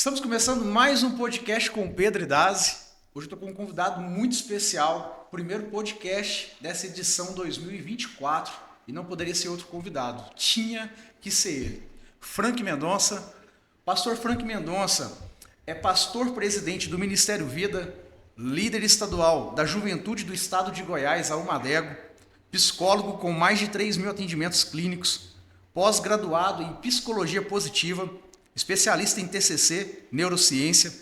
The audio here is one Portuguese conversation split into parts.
Estamos começando mais um podcast com o Pedro e Dazi. Hoje eu estou com um convidado muito especial, primeiro podcast dessa edição 2024, e não poderia ser outro convidado, tinha que ser ele. Frank Mendonça. Pastor Frank Mendonça é pastor-presidente do Ministério Vida, líder estadual da Juventude do Estado de Goiás, a Almadego, psicólogo com mais de 3.000 atendimentos clínicos, pós-graduado em psicologia positiva, especialista em TCC, neurociência,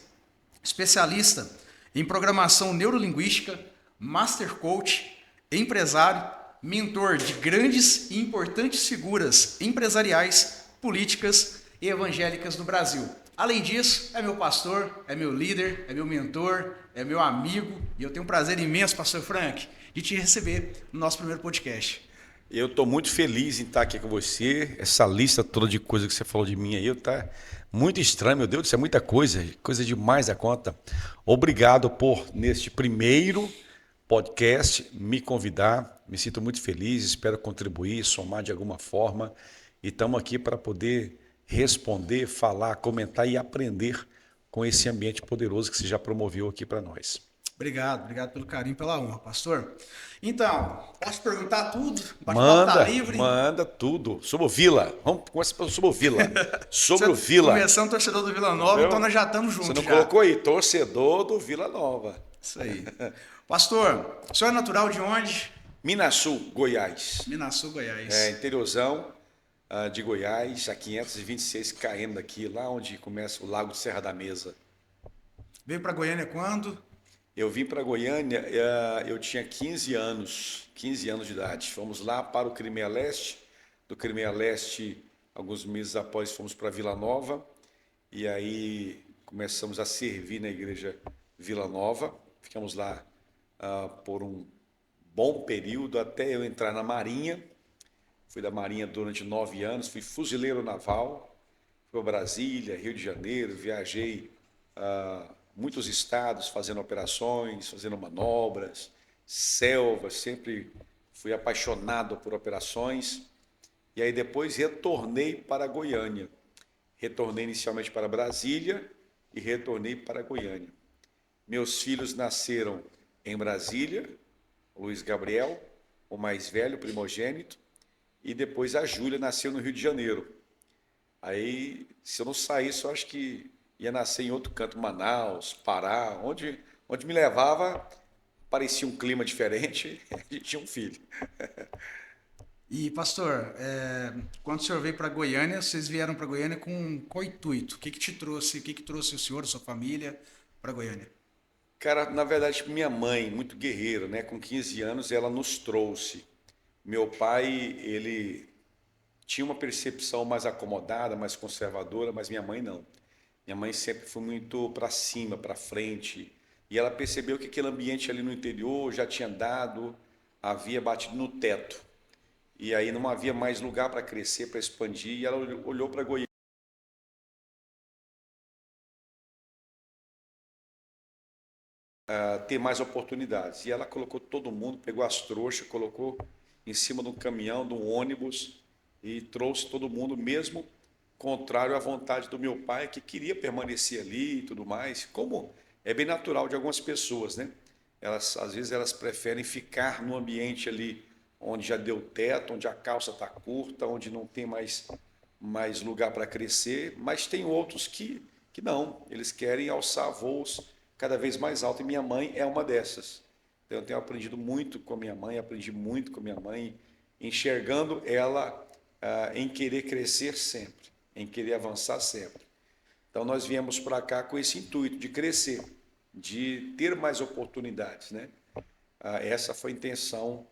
especialista em programação neurolinguística, master coach, empresário, mentor de grandes e importantes figuras empresariais, políticas e evangélicas do Brasil. Além disso, é meu pastor, é meu líder, é meu mentor, é meu amigo, e eu tenho um prazer imenso, pastor Frank, de te receber no nosso primeiro podcast. Eu estou muito feliz em estar aqui com você. Essa lista toda de coisas que você falou de mim aí, tá muito estranho, meu Deus, isso é muita coisa, coisa demais da conta. Obrigado por, neste primeiro podcast, me convidar. Me sinto muito feliz, espero contribuir, somar de alguma forma. E estamos aqui para poder responder, falar, comentar e aprender com esse ambiente poderoso que você já promoveu aqui para nós. Obrigado pelo carinho, pela honra, pastor. Então, posso perguntar tudo? O bate-papo tá Manda, livre? manda tudo. Sobre o Vila. Vamos começar sobre o Vila. Sobre o Vila. Começando torcedor do Vila Nova, então nós já estamos Você juntos não já. colocou aí, torcedor do Vila Nova. Isso aí. Pastor, o senhor é natural de onde? Minasul, Goiás. Minasul, Goiás. Interiorzão de Goiás, a 526 km daqui, lá onde começa o Lago de Serra da Mesa. Veio para Goiânia quando? Eu vim para Goiânia, eu tinha 15 anos de idade. Fomos lá para o Crimeia Leste. Do Crimeia Leste, alguns meses após, fomos para Vila Nova. E aí começamos a servir na igreja Vila Nova. Ficamos lá por um bom período até eu entrar na Marinha. Fui da Marinha durante 9 anos, fui fuzileiro naval. Fui para Brasília, Rio de Janeiro, viajei muitos estados fazendo operações, fazendo manobras, selvas, sempre fui apaixonado por operações. E aí depois retornei para Goiânia. Retornei inicialmente para Brasília e retornei para Goiânia. Meus filhos nasceram em Brasília, o Luiz Gabriel, o mais velho, primogênito, e depois a Júlia nasceu no Rio de Janeiro. Aí, se eu não saísse, eu acho que ia nascer em outro canto, Manaus, Pará, onde me levava, parecia um clima diferente, e tinha um filho. E, pastor, quando o senhor veio para Goiânia, vocês vieram para Goiânia com qual intuito? O que te trouxe, o que trouxe o senhor, a sua família para Goiânia? Cara, na verdade, minha mãe, muito guerreira, né? Com 15 anos, ela nos trouxe. Meu pai, ele tinha uma percepção mais acomodada, mais conservadora, mas minha mãe não. Minha mãe sempre foi muito para cima, para frente. E ela percebeu que aquele ambiente ali no interior já tinha dado, havia batido no teto. E aí não havia mais lugar para crescer, para expandir. E ela olhou para Goiânia, ter mais oportunidades. E ela colocou todo mundo, pegou as trouxas, colocou em cima de um caminhão, de um ônibus e trouxe todo mundo, mesmo contrário à vontade do meu pai, que queria permanecer ali e tudo mais, como é bem natural de algumas pessoas, né? Às vezes elas preferem ficar no ambiente ali onde já deu teto, onde a calça está curta, onde não tem mais lugar para crescer, mas tem outros que não, eles querem alçar voos cada vez mais altos, e minha mãe é uma dessas. Então, eu tenho aprendido muito com a minha mãe, aprendi muito com a minha mãe, enxergando ela em querer crescer sempre, em querer avançar sempre. Então, nós viemos para cá com esse intuito de crescer, de ter mais oportunidades, né? Essa foi a intenção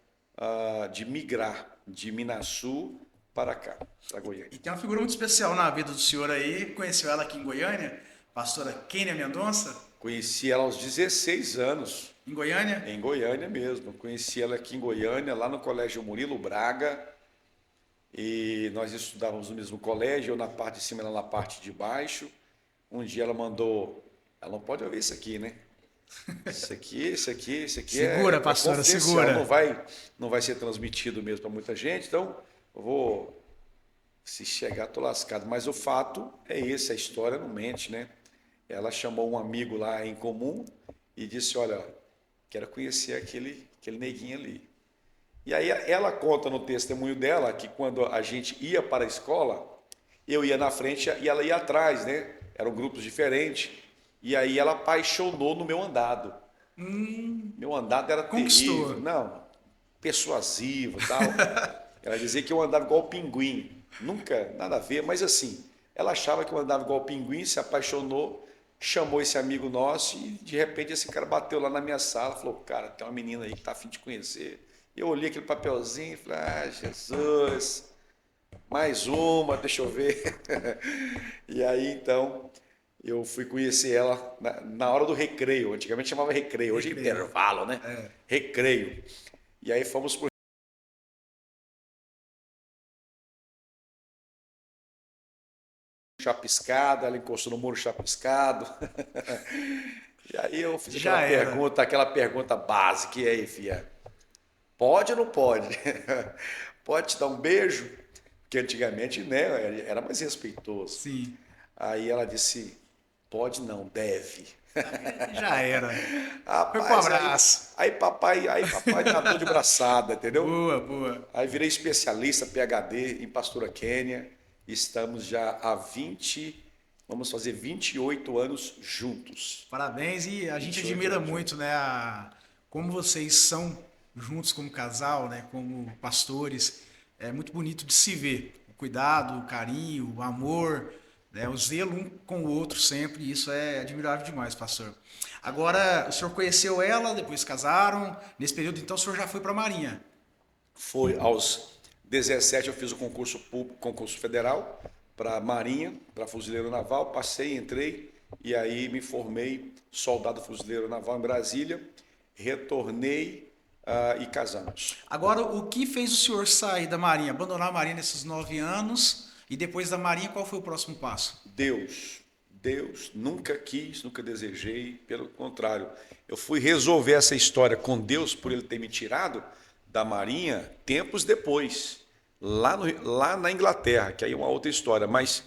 de migrar de Minasul para cá, para Goiânia. E tem uma figura muito especial na vida do senhor aí, conheceu ela aqui em Goiânia, pastora Kênia Mendonça, Conheci ela aos 16 anos, em Goiânia. em Goiânia mesmo. Conheci ela aqui em Goiânia, lá no Colégio Murilo Braga, e nós estudávamos no mesmo colégio, eu na parte de cima, ela na parte de baixo. Um dia ela mandou, ela não pode ouvir isso aqui, né? Isso aqui Segura, pastora, confidencial, segura. não vai ser transmitido mesmo para muita gente, então eu vou, se chegar, tô lascado. Mas o fato é esse, a história não mente, né? ela chamou um amigo lá em comum e disse, olha, quero conhecer aquele neguinho ali. E aí ela conta no testemunho dela que quando a gente ia para a escola, eu ia na frente e ela ia atrás, né? Eram grupos diferentes. E aí ela apaixonou no meu andado. Meu andado era terrível. Conquistou. Não, persuasivo e tal. Ela dizia que eu andava igual o pinguim. Nunca, nada a ver, mas assim, ela achava que eu andava igual o pinguim, se apaixonou, chamou esse amigo nosso e de repente esse cara bateu lá na minha sala, falou, cara, tem uma menina aí que tá a fim de conhecer. Eu olhei aquele papelzinho e falei, ah, Jesus, mais uma, deixa eu ver. E aí então eu fui conhecer ela na hora do recreio. Antigamente chamava recreio, hoje é Recreio. intervalo, né? É. Recreio. E aí fomos pro chapiscado, ela encostou no muro chapiscado. E aí eu fiz Já era. aquela pergunta básica, e aí, filha? Pode ou não pode? Pode te dar um beijo? Porque antigamente, né, era mais respeitoso. Sim. Aí ela disse, pode não, deve. Já era. Foi pro Rapaz, abraço. aí papai nadou de braçada, entendeu? Boa, boa. Aí virei especialista PhD em pastora Quênia. Estamos já há vamos fazer 28 anos juntos. Parabéns e a gente 28 admira anos muito, juntos. né, como vocês são juntos como casal, né, como pastores. É muito bonito de se ver. O cuidado, o carinho, o amor, né, o zelo um com o outro sempre. E isso é admirável demais, pastor. Agora, o senhor conheceu ela, depois casaram. Nesse período, então, o senhor já foi para a Marinha. Foi aos 17 eu fiz o concurso público, concurso federal para Marinha, para fuzileiro naval, passei, entrei e aí me formei soldado fuzileiro naval em Brasília, retornei e casamos. Agora, o que fez o senhor sair da Marinha, abandonar a Marinha nesses 9 anos? E depois da Marinha, qual foi o próximo passo? Deus, nunca quis, nunca desejei, pelo contrário, eu fui resolver essa história com Deus por ele ter me tirado da Marinha tempos depois, lá na Inglaterra, que aí é uma outra história, mas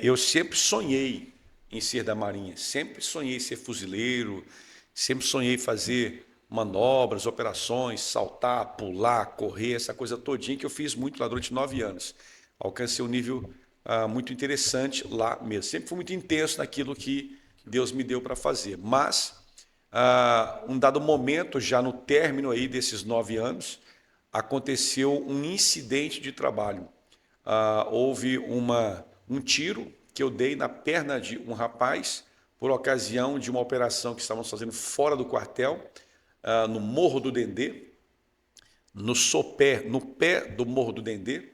eu sempre sonhei em ser da Marinha, sempre sonhei em ser fuzileiro, sempre sonhei em fazer manobras, operações, saltar, pular, correr, essa coisa todinha que eu fiz muito lá durante 9 anos. Alcancei um nível muito interessante lá mesmo. Sempre fui muito intenso naquilo que Deus me deu para fazer. Mas, um dado momento, já no término aí desses 9 anos, aconteceu um incidente de trabalho. Houve um tiro que eu dei na perna de um rapaz por ocasião de uma operação que estávamos fazendo fora do quartel, no Morro do Dendê, no pé do Morro do Dendê.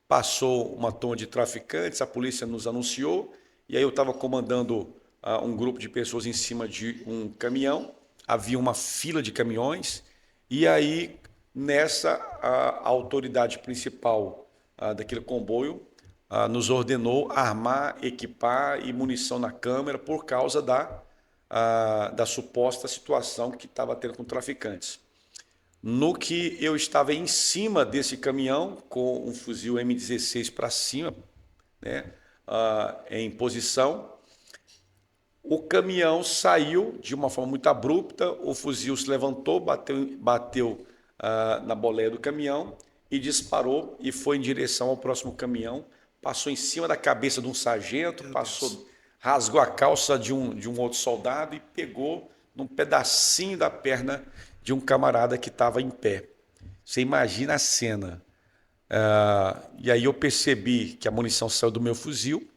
Passou uma turma de traficantes, a polícia nos anunciou, e aí eu estava comandando um grupo de pessoas em cima de um caminhão, havia uma fila de caminhões, e aí nessa a autoridade principal daquele comboio nos ordenou armar, equipar e munição na câmara por causa da suposta situação que estava tendo com traficantes. No que eu estava em cima desse caminhão, com um fuzil M16 para cima, né, em posição, o caminhão saiu de uma forma muito abrupta, o fuzil se levantou, bateu na boleia do caminhão e disparou e foi em direção ao próximo caminhão, passou em cima da cabeça de um sargento, rasgou a calça de um outro soldado e pegou num pedacinho da perna de um camarada que estava em pé. Você imagina a cena. E aí eu percebi que a munição saiu do meu fuzil,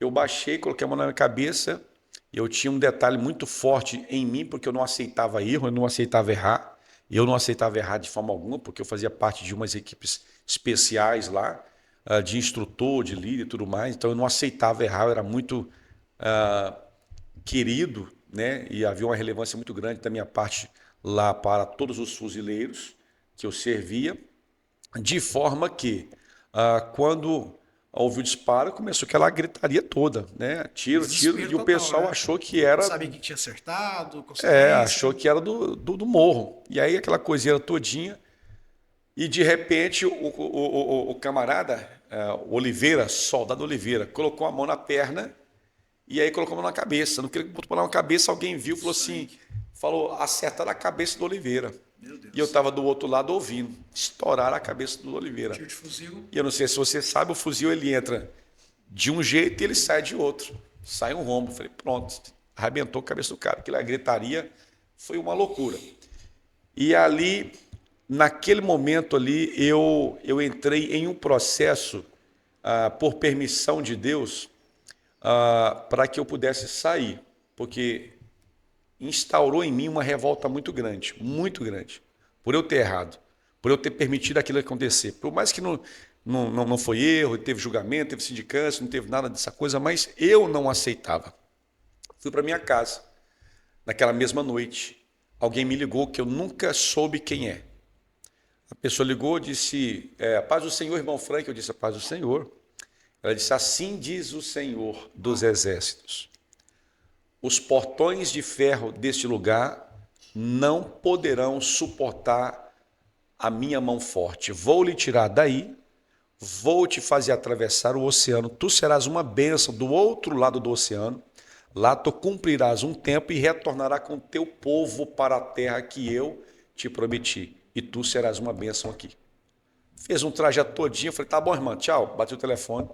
eu baixei, coloquei a mão na minha cabeça, eu tinha um detalhe muito forte em mim, porque eu não aceitava erro, eu não aceitava errar, eu não aceitava errar de forma alguma, porque eu fazia parte de umas equipes especiais lá, de instrutor, de líder e tudo mais, então eu não aceitava errar, eu era muito querido, né? E havia uma relevância muito grande da minha parte lá para todos os fuzileiros que eu servia, de forma que quando houve o disparo, começou aquela gritaria toda, né? Tiro, tiro, Desespero e o total, pessoal né? achou que Não era sabia que tinha acertado, consequência. achou que era do morro. E aí aquela coisinha todinha, e de repente o camarada, o Oliveira, soldado Oliveira, colocou a mão na perna E aí colocou a mão na cabeça. No que ele botou a mão na cabeça, alguém viu e falou assim, acertaram a cabeça do Oliveira. Meu E eu Deus. estava do outro lado ouvindo, estouraram a cabeça do Oliveira. Tiro de fuzil. E eu não sei se você sabe, o fuzil ele entra de um jeito e ele sai de outro. Sai um rombo. Falei, pronto, arrebentou a cabeça do cara. Aquela gritaria foi uma loucura. E ali, naquele momento ali, eu entrei em um processo, por permissão de Deus, para que eu pudesse sair. Porque instaurou em mim uma revolta muito grande, por eu ter errado, por eu ter permitido aquilo acontecer. Por mais que não foi erro, teve julgamento, teve sindicância, não teve nada dessa coisa, mas eu não aceitava. Fui para minha casa, naquela mesma noite, alguém me ligou que eu nunca soube quem é. A pessoa ligou, disse, paz do Senhor, irmão Frank. Eu disse, a paz do Senhor. Ela disse, assim diz o Senhor dos Exércitos. Os portões de ferro deste lugar não poderão suportar a minha mão forte. Vou lhe tirar daí, vou te fazer atravessar o oceano. Tu serás uma bênção do outro lado do oceano. Lá tu cumprirás um tempo e retornará com teu povo para a terra que eu te prometi. E tu serás uma bênção aqui. Fez um trajeto todinho. Falei, tá bom, irmã, tchau. Bati o telefone,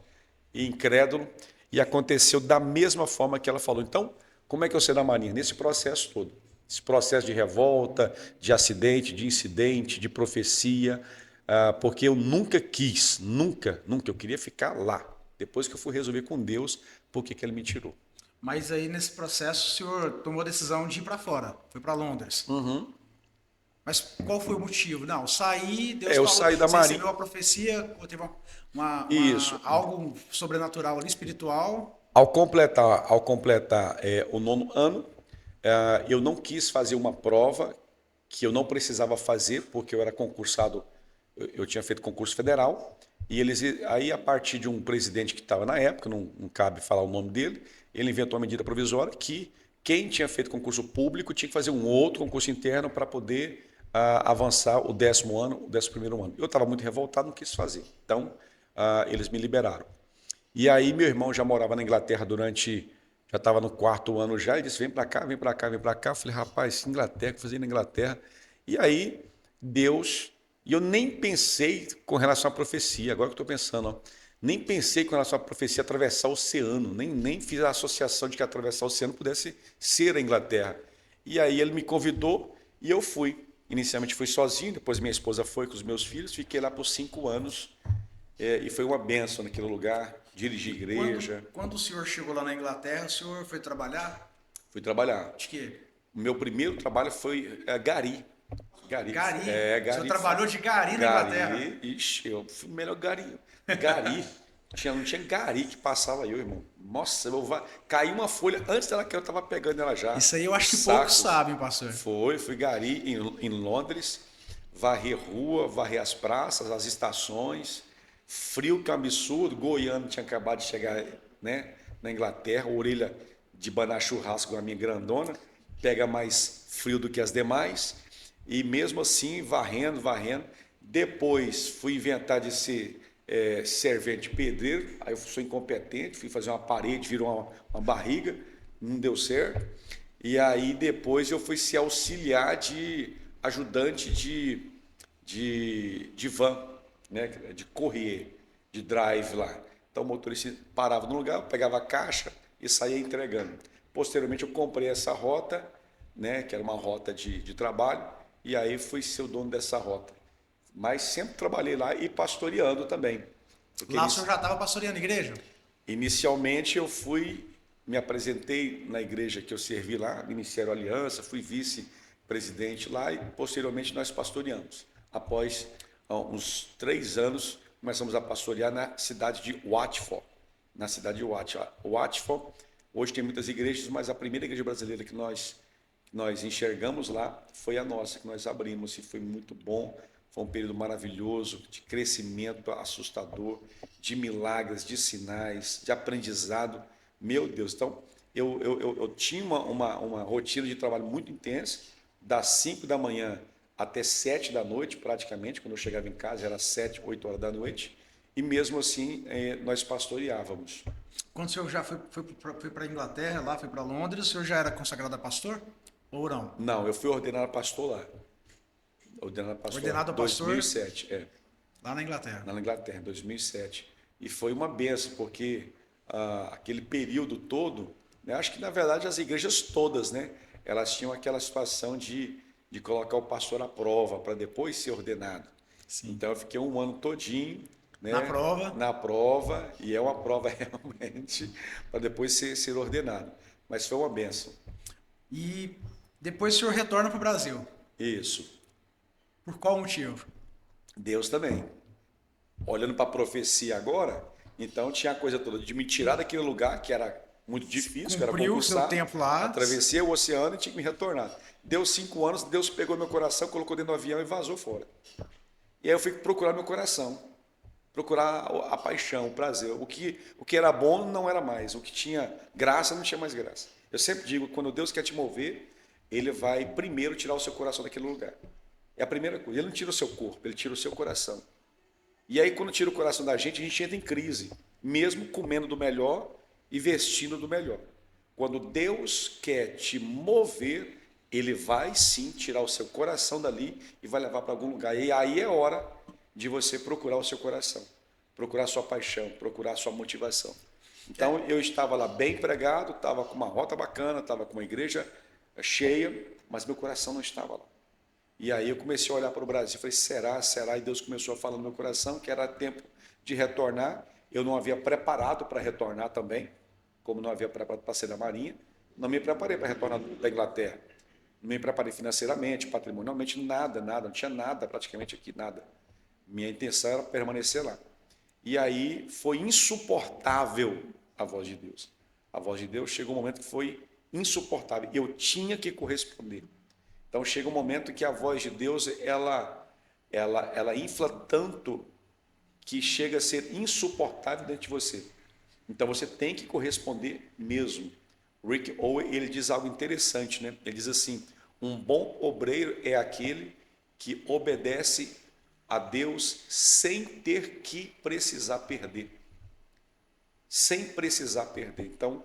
e incrédulo. E aconteceu da mesma forma que ela falou. Então, como é que eu sei da Marinha? Nesse processo todo. Esse processo de revolta, de acidente, de incidente, de profecia, porque eu nunca quis, nunca, eu queria ficar lá. Depois que eu fui resolver com Deus, por que ele me tirou. Mas aí nesse processo o senhor tomou a decisão de ir para fora, foi para Londres. Mas qual foi o motivo? Não, saí, Deus Eu falou, saí da você Marinha. recebeu a profecia, ou teve Isso. algo sobrenatural ali, espiritual. Ao completar o 9º ano, eu não quis fazer uma prova que eu não precisava fazer, porque eu era concursado, eu tinha feito concurso federal, e aí a partir de um presidente que estava na época, não cabe falar o nome dele, ele inventou uma medida provisória que quem tinha feito concurso público tinha que fazer um outro concurso interno para poder avançar o 10º ano, o 11º ano. Eu estava muito revoltado, não quis fazer. Então, eles me liberaram. E aí meu irmão já morava na Inglaterra já estava no 4º ano já, e disse, vem para cá, vem para cá, vem para cá. Eu falei, rapaz, Inglaterra, o que fazer na Inglaterra? E aí Deus, e eu nem pensei com relação à profecia, agora que eu estou pensando, ó, nem pensei com relação à profecia atravessar o oceano, nem fiz a associação de que atravessar o oceano pudesse ser a Inglaterra. E aí ele me convidou e eu fui. Inicialmente fui sozinho, depois minha esposa foi com os meus filhos, fiquei lá por 5 anos, e foi uma bênção naquele lugar, dirigi igreja. Quando o senhor chegou lá na Inglaterra, o senhor foi trabalhar? Fui trabalhar. De quê? O meu primeiro trabalho foi gari. Gari? Gari. O senhor trabalhou de gari na Inglaterra? Ixi, eu fui o melhor gari. Gari. Não tinha gari que passava eu, irmão. Nossa, caiu uma folha antes dela que eu estava pegando ela já. Isso aí eu acho que poucos sabem, pastor. Fui gari em Londres, varrer rua, varrer as praças, as estações, frio que é um absurdo. Goiano tinha acabado de chegar, né, na Inglaterra, orelha de banar churrasco, a minha grandona, pega mais frio do que as demais, e mesmo assim varrendo. Depois fui inventar de ser servente pedreiro, aí eu sou incompetente, fui fazer uma parede, virou uma barriga, não deu certo. E aí depois eu fui ser auxiliar de ajudante de van, né, de correr, de drive lá. Então o motorista parava no lugar, eu pegava a caixa e saía entregando. Posteriormente eu comprei essa rota, né, que era uma rota de trabalho, e aí fui ser o dono dessa rota. Mas sempre trabalhei lá e pastoreando também. Lá o senhor já estava pastoreando a igreja? Inicialmente eu me apresentei na igreja que eu servi lá, Ministério Aliança, fui vice-presidente lá e posteriormente nós pastoreamos. Após uns 3 anos, começamos a pastorear na cidade de Watford. Na cidade de Watford, hoje tem muitas igrejas, mas a primeira igreja brasileira que nós enxergamos lá foi a nossa, que nós abrimos, e foi muito bom. Foi um período maravilhoso, de crescimento assustador, de milagres, de sinais, de aprendizado. Meu Deus, então eu tinha uma rotina de trabalho muito intensa, das 5 da manhã até 7 da noite, praticamente. Quando eu chegava em casa era 7, 8 horas da noite, e mesmo assim nós pastoreávamos. Quando o senhor já foi para a Inglaterra, lá foi para Londres, o senhor já era consagrado a pastor? Ou não? Não, eu fui ordenado a pastor lá. Ordenado a pastor Ordenado em a pastor 2007, lá na Inglaterra. na Inglaterra, em 2007. E foi uma benção, porque aquele período todo, né, acho que na verdade as igrejas todas, né, elas tinham aquela situação de colocar o pastor à prova para depois ser ordenado. Sim. Então eu fiquei um ano todinho, Na né, prova. na prova, e é uma prova realmente, para depois ser ordenado. Mas foi uma benção. E depois o senhor retorna para o Brasil. Isso. Por qual motivo? Deus também. Olhando para a profecia agora, então tinha a coisa toda de me tirar daquele lugar que era muito difícil, que era Cumpriu o seu concursar, tempo lá. atravessei o oceano e tinha que me retornar. Deu 5 anos, Deus pegou meu coração, colocou dentro do avião e vazou fora. E aí eu fui procurar meu coração, procurar a paixão, o prazer. O que era bom não era mais, o que tinha graça não tinha mais graça. Eu sempre digo, quando Deus quer te mover, Ele vai primeiro tirar o seu coração daquele lugar. É a primeira coisa. Ele não tira o seu corpo, Ele tira o seu coração. E aí, quando tira o coração da gente, a gente entra em crise, mesmo comendo do melhor e vestindo do melhor. Quando Deus quer te mover, Ele vai sim tirar o seu coração dali e vai levar para algum lugar. E aí é hora de você procurar o seu coração, procurar a sua paixão, procurar a sua motivação. Então, eu estava lá bem pregado, estava com uma rota bacana, estava com uma igreja cheia, mas meu coração não estava lá. E aí eu comecei a olhar para o Brasil, falei, será, será? E Deus começou a falar no meu coração que era tempo de retornar. Eu não havia preparado para retornar também, como não havia preparado para ser da Marinha. Não me preparei para retornar da Inglaterra. Não me preparei financeiramente, patrimonialmente, nada, não tinha nada praticamente aqui, nada. Minha intenção era permanecer lá. E aí foi insuportável a voz de Deus. A voz de Deus chegou um momento que foi insuportável. Eu tinha que corresponder. Então chega um momento que a voz de Deus ela infla tanto que chega a ser insuportável dentro de você. Então você tem que corresponder mesmo. Rick Owen, ele diz algo interessante, né? Ele diz assim: um bom obreiro é aquele que obedece a Deus sem ter que precisar perder. Sem precisar perder. Então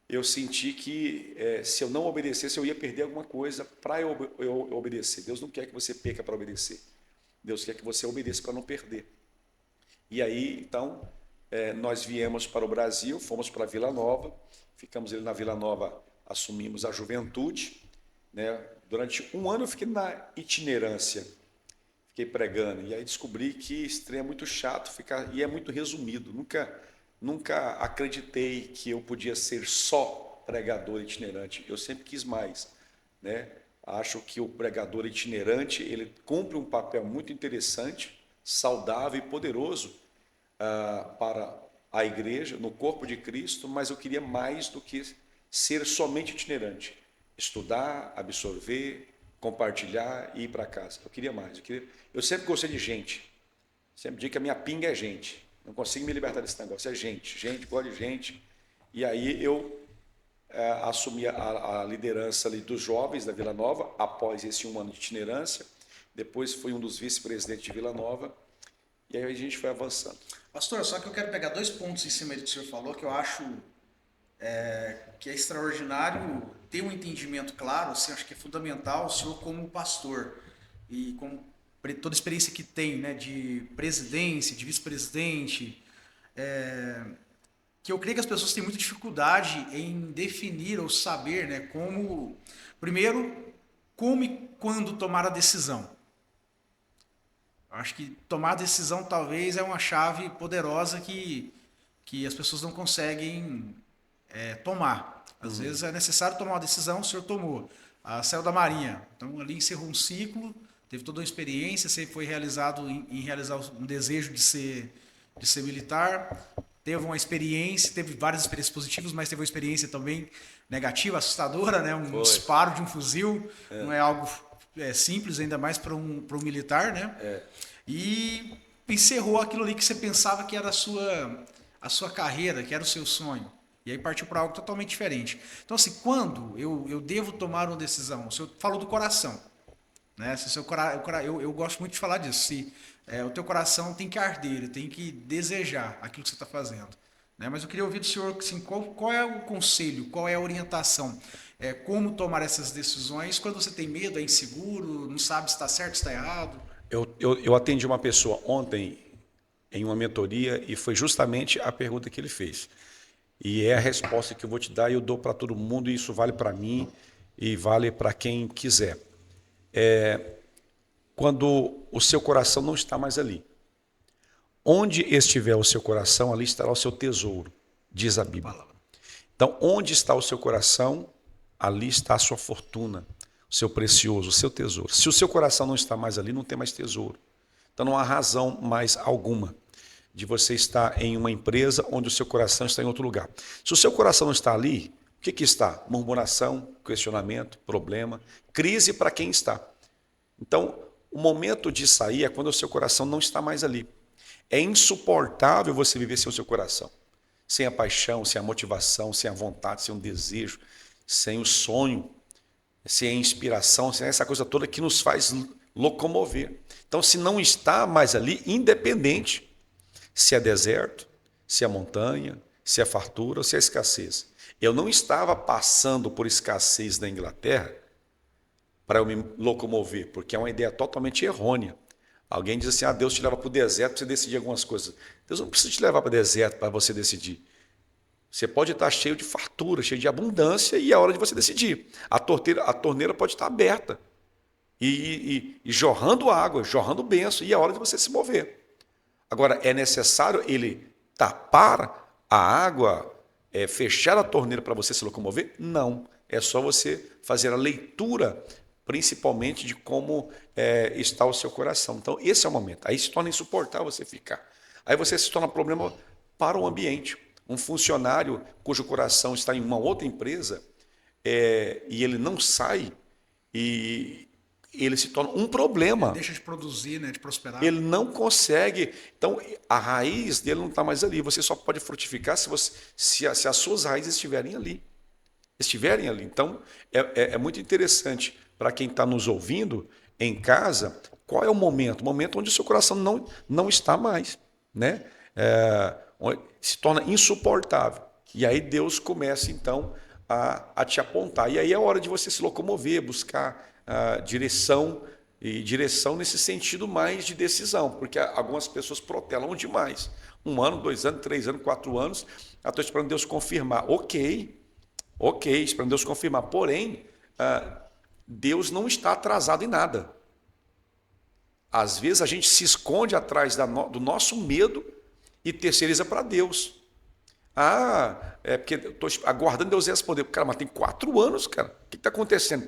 eu senti que se eu não obedecesse, eu ia perder alguma coisa para eu obedecer. Deus não quer que você perca para obedecer. Deus quer que você obedeça para não perder. E aí, então, nós viemos para o Brasil, fomos para Vila Nova, ficamos ali na Vila Nova, assumimos a juventude. Né? Durante um ano eu fiquei na itinerância, fiquei pregando. E aí descobri que esse trem é muito chato e é muito resumido. Nunca acreditei que eu podia ser só pregador itinerante. Eu sempre quis mais, né? Acho que o pregador itinerante ele cumpre um papel muito interessante, saudável e poderoso para a igreja, no corpo de Cristo, mas eu queria mais do que ser somente itinerante. Estudar, absorver, compartilhar e ir para casa. Eu queria mais. Eu sempre gostei de gente. Sempre digo que a minha pinga é gente. Não consigo me libertar desse negócio. É gente, gosto de gente. E aí eu assumi a liderança ali dos jovens da Vila Nova, após esse um ano de itinerância. Depois fui um dos vice-presidentes de Vila Nova. E aí a gente foi avançando. Pastor, só que eu quero pegar 2 pontos em cima do que o senhor falou, que eu acho que é extraordinário ter um entendimento claro, assim, acho que é fundamental o senhor como pastor e com toda a experiência que tem, né, de presidência, de vice-presidente, que eu creio que as pessoas têm muita dificuldade em definir ou saber, né, primeiro, como e quando tomar a decisão. Eu acho que tomar a decisão talvez é uma chave poderosa que as pessoas não conseguem tomar. Às vezes é necessário tomar uma decisão, o senhor tomou. Saiu da Marinha, então ali encerrou um ciclo, teve toda uma experiência, sempre foi realizado em realizar um desejo de ser militar, teve uma experiência, teve várias experiências positivas, mas teve uma experiência também negativa, assustadora, né? Um disparo de um fuzil, não é algo simples, ainda mais para um militar, né? E encerrou aquilo ali que você pensava que era a sua carreira, que era o seu sonho. E aí partiu para algo totalmente diferente. Então, assim, quando eu devo tomar uma decisão? O senhor falou do coração. Né? Se o seu eu gosto muito de falar disso. Se o teu coração tem que arder, ele tem que desejar aquilo que você está fazendo. né? Mas eu queria ouvir do senhor assim, qual é o conselho, qual é a orientação, como tomar essas decisões quando você tem medo, é inseguro, não sabe se está certo, se está errado. Eu atendi uma pessoa ontem em uma mentoria e foi justamente a pergunta que ele fez. E é a resposta que eu vou te dar e eu dou para todo mundo, e isso vale para mim e vale para quem quiser. Quando o seu coração não está mais ali. Onde estiver o seu coração, ali estará o seu tesouro, diz a Bíblia. Então, onde está o seu coração, ali está a sua fortuna, o seu precioso, o seu tesouro. Se o seu coração não está mais ali, não tem mais tesouro. Então, não há razão mais alguma de você estar em uma empresa onde o seu coração está em outro lugar. Se o seu coração não está ali, o que está? Murmuração, questionamento, problema, crise para quem está. Então, o momento de sair é quando o seu coração não está mais ali. É insuportável você viver sem o seu coração, sem a paixão, sem a motivação, sem a vontade, sem o desejo, sem o sonho, sem a inspiração, sem essa coisa toda que nos faz locomover. Então, se não está mais ali, independente se é deserto, se é montanha, se é fartura ou se é escassez. Eu não estava passando por escassez na Inglaterra para eu me locomover, porque é uma ideia totalmente errônea. Alguém diz assim, Deus te leva para o deserto para você decidir algumas coisas. Deus não precisa te levar para o deserto para você decidir. Você pode estar cheio de fartura, cheio de abundância e é hora de você decidir. A torneira pode estar aberta e jorrando água, jorrando bênção, e é hora de você se mover. Agora, é necessário ele tapar a água, fechar a torneira para você se locomover? Não. É só você fazer a leitura, principalmente de como está o seu coração. Então, esse é o momento. Aí se torna insuportável você ficar. Aí você se torna problema para o ambiente. Um funcionário cujo coração está em uma outra empresa e ele não sai e ele se torna um problema. Ele deixa de produzir, né, de prosperar. Ele não consegue. Então, a raiz dele não está mais ali. Você só pode frutificar se as suas raízes estiverem ali. Então, é muito interessante para quem está nos ouvindo em casa, qual é o momento? O momento onde o seu coração não está mais, né? Se torna insuportável. E aí Deus começa, então, a te apontar. E aí é hora de você se locomover, buscar direção, e direção nesse sentido mais de decisão, porque algumas pessoas protelam demais. 1 ano, 2 anos, 3 anos, 4 anos, estou esperando Deus confirmar. Ok, esperando Deus confirmar. Porém, Deus não está atrasado em nada. Às vezes a gente se esconde atrás do nosso medo e terceiriza para Deus. Porque estou aguardando Deus responder. Cara, mas tem 4 anos, cara. O que está acontecendo?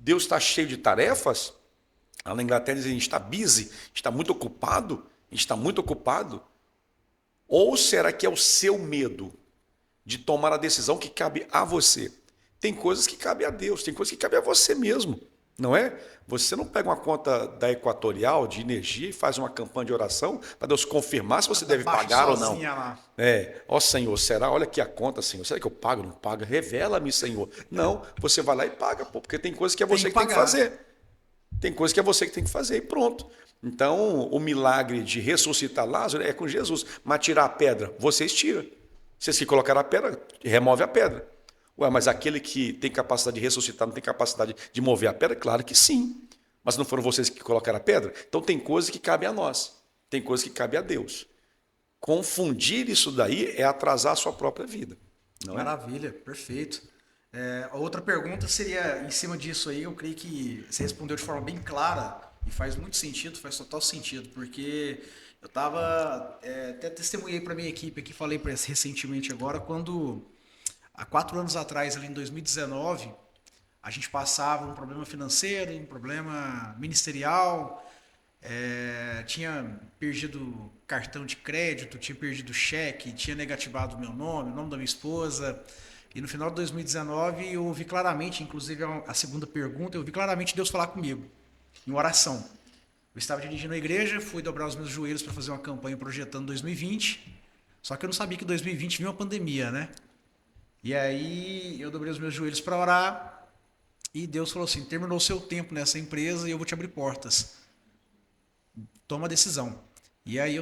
Deus está cheio de tarefas? Lá na Inglaterra dizem, a gente está busy, a gente está muito ocupado, Ou será que é o seu medo de tomar a decisão que cabe a você? Tem coisas que cabem a Deus, tem coisas que cabem a você mesmo, não é? Você não pega uma conta da Equatorial de energia e faz uma campanha de oração para Deus confirmar se você deve pagar ou não. Ó Senhor, será? Olha aqui a conta, Senhor. Será que eu pago ou não pago? Revela-me, Senhor. Não, você vai lá e paga, porque tem coisas que é você que tem que fazer. Tem coisas que é você que tem que fazer e pronto. Então, o milagre de ressuscitar Lázaro é com Jesus. Mas tirar a pedra, vocês tiram. Vocês que colocaram a pedra, remove a pedra. Mas aquele que tem capacidade de ressuscitar não tem capacidade de mover a pedra? Claro que sim. Mas não foram vocês que colocaram a pedra? Então tem coisas que cabem a nós. Tem coisas que cabem a Deus. Confundir isso daí é atrasar a sua própria vida. Não é? Maravilha, perfeito. A outra pergunta seria, em cima disso aí, eu creio que você respondeu de forma bem clara e faz muito sentido, faz total sentido, porque eu estava, até testemunhei para minha equipe aqui, falei para eles recentemente agora, quando há 4 anos atrás, ali em 2019, a gente passava um problema financeiro, um problema ministerial, tinha perdido cartão de crédito, tinha perdido cheque, tinha negativado o meu nome, o nome da minha esposa. E no final de 2019 eu ouvi claramente, inclusive a segunda pergunta, eu ouvi claramente Deus falar comigo, em oração. Eu estava dirigindo a igreja, fui dobrar os meus joelhos para fazer uma campanha projetando 2020, só que eu não sabia que 2020 vinha uma pandemia, né? E aí eu dobrei os meus joelhos para orar e Deus falou assim, terminou o seu tempo nessa empresa e eu vou te abrir portas. Toma a decisão. E aí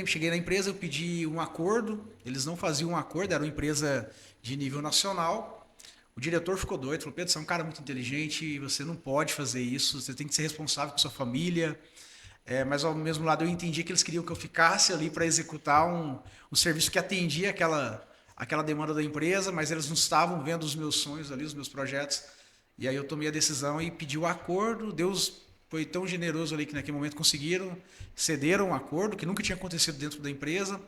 cheguei na empresa, eu pedi um acordo, eles não faziam um acordo, era uma empresa de nível nacional. O diretor ficou doido, falou: Pedro, você é um cara muito inteligente, você não pode fazer isso, você tem que ser responsável com sua família. Mas ao mesmo lado eu entendi que eles queriam que eu ficasse ali para executar um serviço que atendia aquela demanda da empresa, mas eles não estavam vendo os meus sonhos ali, os meus projetos. E aí eu tomei a decisão e pedi o acordo. Deus foi tão generoso ali que naquele momento conseguiram, cederam um acordo que nunca tinha acontecido dentro da empresa.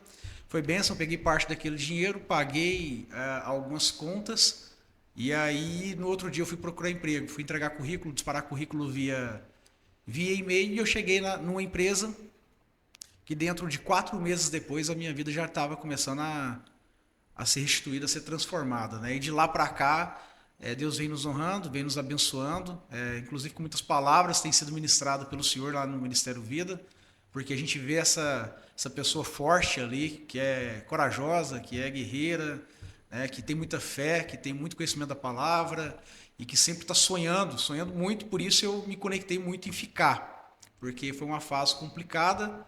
Foi bênção, peguei parte daquele dinheiro, paguei algumas contas e aí no outro dia eu fui procurar emprego, fui entregar currículo, disparar currículo via e-mail e eu cheguei numa empresa que dentro de 4 meses depois a minha vida já estava começando a ser restituída, a ser transformada, né? E de lá para cá, Deus vem nos honrando, vem nos abençoando, inclusive com muitas palavras tem sido ministrado pelo Senhor lá no Ministério Vida, porque a gente vê essa pessoa forte ali, que é corajosa, que é guerreira, né? Que tem muita fé, que tem muito conhecimento da palavra e que sempre está sonhando muito, por isso eu me conectei muito em ficar, porque foi uma fase complicada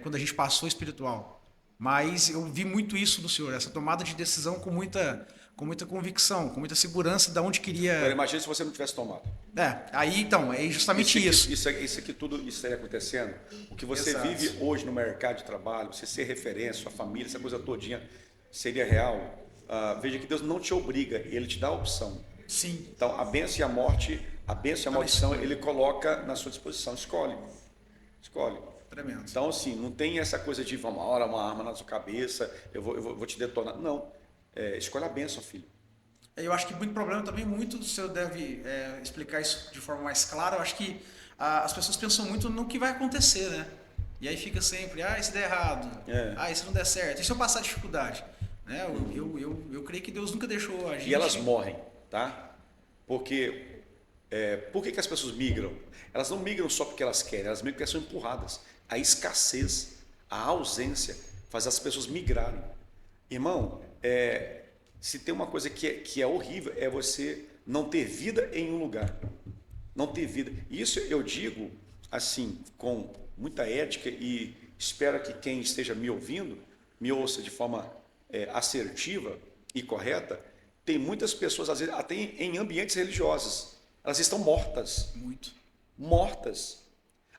quando a gente passou espiritual. Mas eu vi muito isso do Senhor, essa tomada de decisão com muita convicção, com muita segurança de onde Agora, queria. imagine se você não tivesse tomado. Aí então, é justamente isso. Isso aqui tudo isso estaria acontecendo. O que você Exato. vive hoje no mercado de trabalho, você ser referência, sua família, essa coisa todinha seria real. Veja que Deus não te obriga, Ele te dá a opção. Sim, Então, a bênção e a morte, a bênção e a maldição, Ele coloca na sua disposição. Escolhe. Escolhe. tremendo. Então, assim, não tem essa coisa de vamos hora uma arma na sua cabeça, eu vou te detonar. Não. Escolhe a bênção, filho. Eu acho que muito problema também, muito o senhor deve explicar isso de forma mais clara. Eu acho que as pessoas pensam muito no que vai acontecer, né? E aí fica sempre, e se der errado? E se não der certo? E se eu passar dificuldade? Né? Eu creio que Deus nunca deixou a gente... E elas morrem, tá? Porque por que as pessoas migram? Elas não migram só porque elas querem, elas migram porque elas são empurradas. A escassez, a ausência faz as pessoas migrarem. Irmão, se tem uma coisa que é horrível, é você não ter vida em um lugar. Não ter vida. Isso eu digo assim, com muita ética, e espero que quem esteja me ouvindo, me ouça de forma assertiva e correta. Tem muitas pessoas, às vezes, até em ambientes religiosos, elas estão mortas. Muito. Mortas.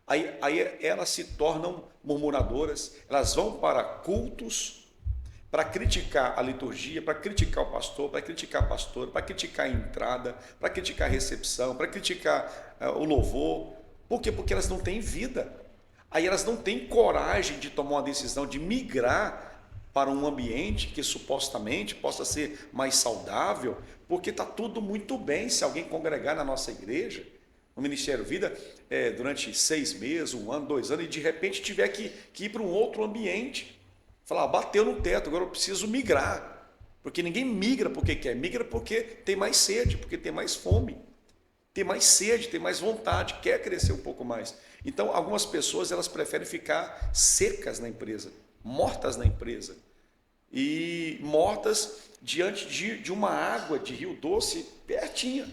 Aí elas se tornam murmuradoras, elas vão para cultos para criticar a liturgia, para criticar o pastor, para criticar a pastora, para criticar a entrada, para criticar a recepção, para criticar o louvor. Por quê? Porque elas não têm vida. Aí elas não têm coragem de tomar uma decisão de migrar para um ambiente que supostamente possa ser mais saudável, porque está tudo muito bem se alguém congregar na nossa igreja, no Ministério Vida, durante 6 meses, 1 ano, 2 anos, e de repente tiver que ir para um outro ambiente. Falar, bateu no teto, agora eu preciso migrar. Porque ninguém migra porque quer, migra porque tem mais sede, porque tem mais fome. Tem mais sede, tem mais vontade, quer crescer um pouco mais. Então, algumas pessoas elas preferem ficar secas na empresa, mortas na empresa. E mortas diante de uma água de rio doce pertinha,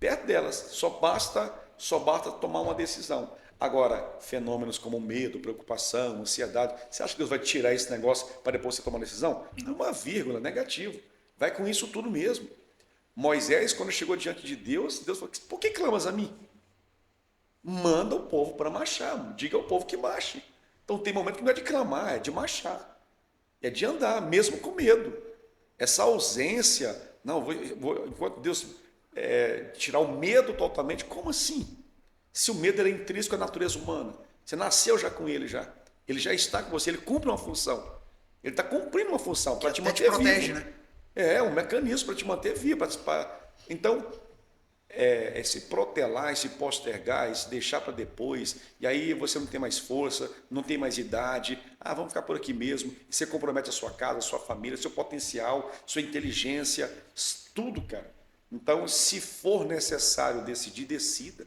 perto delas. Só basta tomar uma decisão. Agora, fenômenos como medo, preocupação, ansiedade, você acha que Deus vai tirar esse negócio para depois você tomar uma decisão? Uma vírgula, negativo. Vai com isso tudo mesmo. Moisés, quando chegou diante de Deus falou, por que clamas a mim? Manda o povo para marchar, diga ao povo que marche. Então tem momento que não é de clamar, é de marchar. É de andar, mesmo com medo. Essa ausência, não, enquanto Deus tirar o medo totalmente, como assim? Se o medo era intrínseco à natureza humana, você nasceu já com ele já. Ele já está com você, ele cumpre uma função. Ele está cumprindo uma função para te manter vivo. Protege, né? É um mecanismo para te manter vivo. Então, esse protelar, esse postergar, esse deixar para depois, e aí você não tem mais força, não tem mais idade, vamos ficar por aqui mesmo, e você compromete a sua casa, a sua família, seu potencial, sua inteligência, tudo, cara. Então, se for necessário decidir, decida.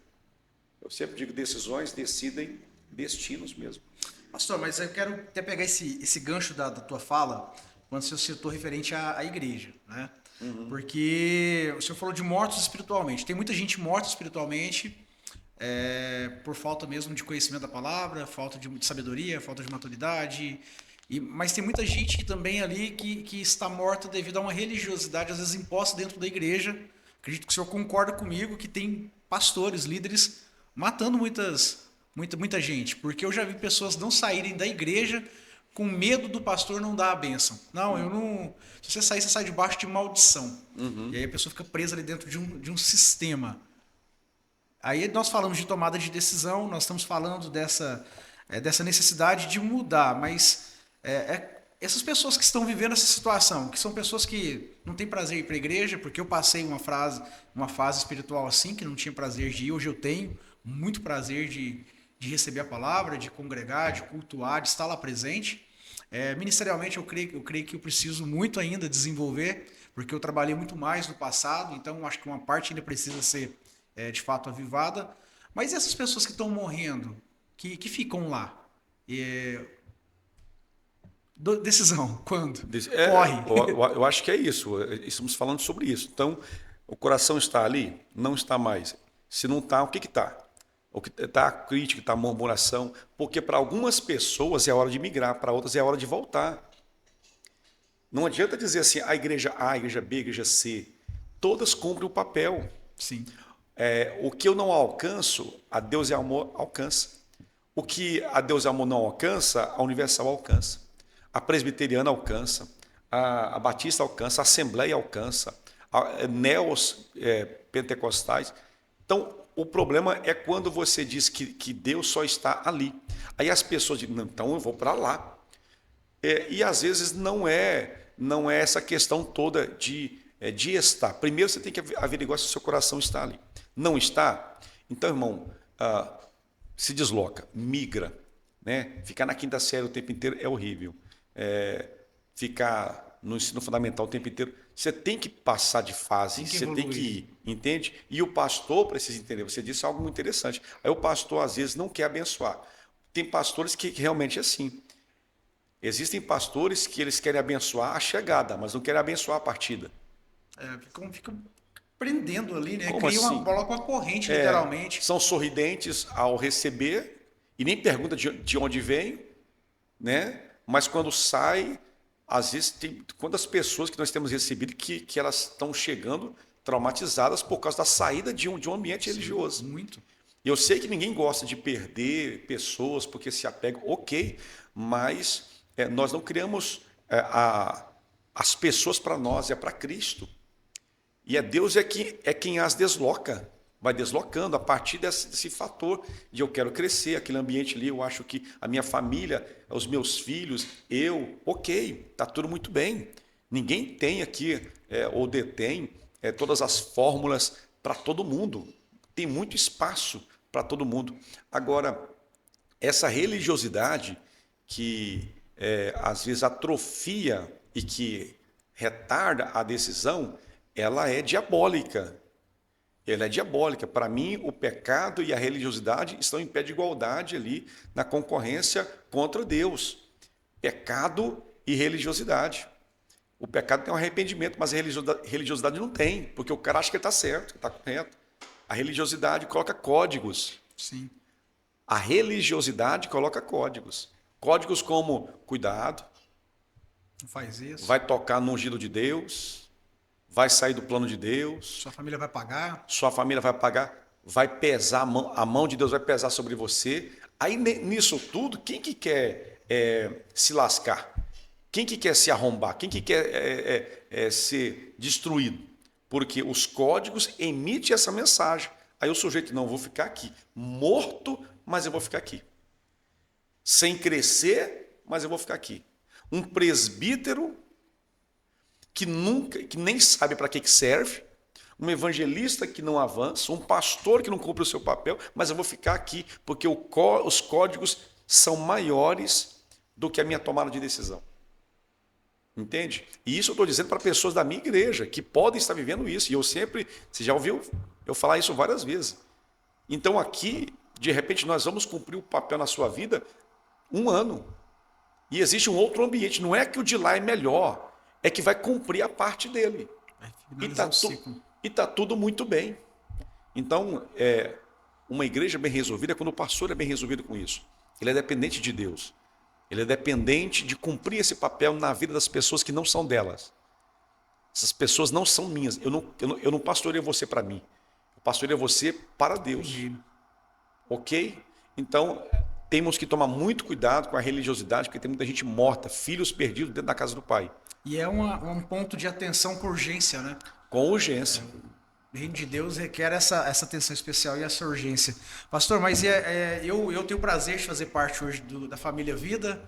Eu sempre digo, decisões decidem destinos mesmo. Pastor, mas eu quero até pegar esse gancho da tua fala, quando você citou referente à igreja, né? Porque o senhor falou de mortos espiritualmente. Tem muita gente morta espiritualmente, por falta mesmo de conhecimento da palavra, falta de sabedoria, falta de maturidade. Mas tem muita gente que também ali que está morta devido a uma religiosidade, às vezes imposta dentro da igreja. Acredito que o senhor concorda comigo que tem pastores, líderes, matando muita gente. Porque eu já vi pessoas não saírem da igreja com medo do pastor não dar a bênção. Não, eu não. Se você sair, você sai debaixo de maldição. E aí a pessoa fica presa ali dentro de um sistema. Aí nós falamos de tomada de decisão, nós estamos falando dessa necessidade de mudar, mas essas pessoas que estão vivendo essa situação, que são pessoas que não têm prazer em ir para a igreja, porque eu passei uma fase espiritual assim, que não tinha prazer de ir, hoje eu tenho muito prazer de receber a palavra, de congregar, de cultuar, de estar lá presente. Ministerialmente eu creio que eu preciso muito ainda desenvolver, porque eu trabalhei muito mais no passado, então acho que uma parte ainda precisa ser de fato avivada. Mas essas pessoas que estão morrendo, que ficam lá, decisão, quando? Corre. Eu acho que é isso, estamos falando sobre isso. Então, o coração está ali? Não está mais. Se não está, o que está? O que está a crítica, está a murmuração, porque para algumas pessoas é a hora de migrar, para outras é a hora de voltar. Não adianta dizer assim, a igreja A, a igreja B, a igreja C, todas cumprem o papel. Sim. O que eu não alcanço, a Deus e Amor alcança. O que a Deus e Amor não alcança, a Universal alcança. A Presbiteriana alcança, a Batista alcança, a Assembleia alcança, a Neos Pentecostais. Então, o problema é quando você diz que Deus só está ali. Aí as pessoas dizem, não, então eu vou para lá. E às vezes não é essa questão toda de estar. Primeiro você tem que averiguar se o seu coração está ali. Não está? Então, irmão, se desloca, migra. Né? Ficar na quinta série o tempo inteiro é horrível. Ficar no ensino fundamental o tempo inteiro. Você tem que passar de fase, você tem que ir, entende? E o pastor precisa entender. Você disse algo muito interessante. Aí o pastor, às vezes, não quer abençoar. Tem pastores que realmente é assim. Existem pastores que eles querem abençoar a chegada, mas não querem abençoar a partida. Fica prendendo ali, né? Como assim? Coloca uma corrente, literalmente. São sorridentes ao receber e nem pergunta de onde vem, né? Mas quando sai, às vezes tem quantas pessoas que nós temos recebido que elas estão chegando traumatizadas por causa da saída de um ambiente religioso. Muito. Eu sei que ninguém gosta de perder pessoas porque se apegam, ok, mas nós não criamos as pessoas para nós, é para Cristo. E Deus é quem as desloca, vai deslocando a partir desse fator de eu quero crescer, aquele ambiente ali, eu acho que a minha família, os meus filhos, ok, está tudo muito bem. Ninguém tem aqui ou detém todas as fórmulas para todo mundo. Tem muito espaço para todo mundo. Agora, essa religiosidade que às vezes atrofia e que retarda a decisão, ela é diabólica. Ela é diabólica. Para mim, o pecado e a religiosidade estão em pé de igualdade ali na concorrência contra Deus. Pecado e religiosidade. O pecado tem um arrependimento, mas a religiosidade não tem, porque o cara acha que ele está certo, que está correto. A religiosidade coloca códigos. Sim. A religiosidade coloca códigos. Códigos como cuidado, não faz isso, vai tocar no ungido de Deus, vai sair do plano de Deus. Sua família vai pagar. Sua família vai pagar, vai pesar, a mão de Deus vai pesar sobre você. Aí nisso tudo, quem que quer se lascar? Quem que quer se arrombar? Quem que quer ser destruído? Porque os códigos emitem essa mensagem. Aí o sujeito, não, eu vou ficar aqui. Morto, mas eu vou ficar aqui. Sem crescer, mas eu vou ficar aqui. Um presbítero que nem sabe para que serve, um evangelista que não avança, um pastor que não cumpre o seu papel, mas eu vou ficar aqui, porque os códigos são maiores do que a minha tomada de decisão. Entende? E isso eu estou dizendo para pessoas da minha igreja, que podem estar vivendo isso. E você já ouviu eu falar isso várias vezes. Então aqui, de repente, nós vamos cumprir o papel na sua vida 1 ano. E existe um outro ambiente. Não é que o de lá é melhor, é que vai cumprir a parte dele. E está tudo muito bem. Então, Uma igreja bem resolvida é quando o pastor é bem resolvido com isso. Ele é dependente de Deus. Ele é dependente de cumprir esse papel na vida das pessoas que não são delas. Essas pessoas não são minhas. Eu não pastoreio você para mim. Eu pastoreio você para Deus. Ok? Então, temos que tomar muito cuidado com a religiosidade, porque tem muita gente morta, filhos perdidos dentro da casa do Pai. E é um ponto de atenção com urgência, né? Com urgência. O reino de Deus requer essa atenção especial e essa urgência. Pastor, mas eu tenho o prazer de fazer parte hoje da família Vida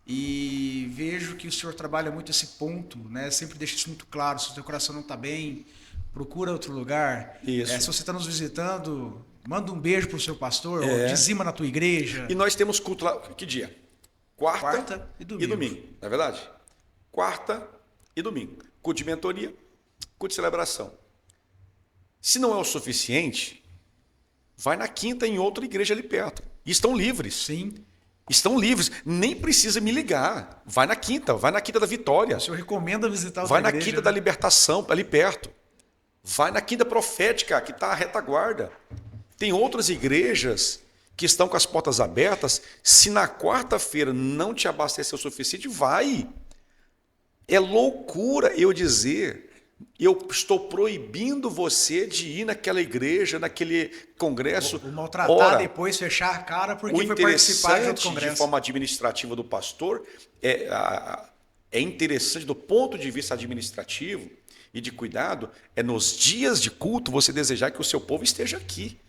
e vejo que o senhor trabalha muito esse ponto, né? Sempre deixa isso muito claro. Se o teu coração não está bem, procura outro lugar. Isso. Se você está nos visitando, manda um beijo para o seu pastor, ou dizima na tua igreja. E nós temos culto lá, que dia? Quarta e domingo. Não é verdade? Quarta e domingo. Culto de mentoria, culto de celebração. Se não é o suficiente, vai na quinta em outra igreja ali perto. E estão livres. Sim. Estão livres. Nem precisa me ligar. Vai na quinta da Vitória. O senhor recomenda visitar outra Vai na igreja, quinta né? da Libertação, ali perto. Vai na quinta profética, que está à retaguarda. Tem outras igrejas que estão com as portas abertas. Se na quarta-feira não te abastecer o suficiente, vai. É loucura eu dizer, eu estou proibindo você de ir naquela igreja, naquele congresso. O maltratar depois, fechar a cara porque foi participar de outro congresso. De forma administrativa do pastor, é interessante do ponto de vista administrativo e de cuidado, é nos dias de culto você desejar que o seu povo esteja aqui.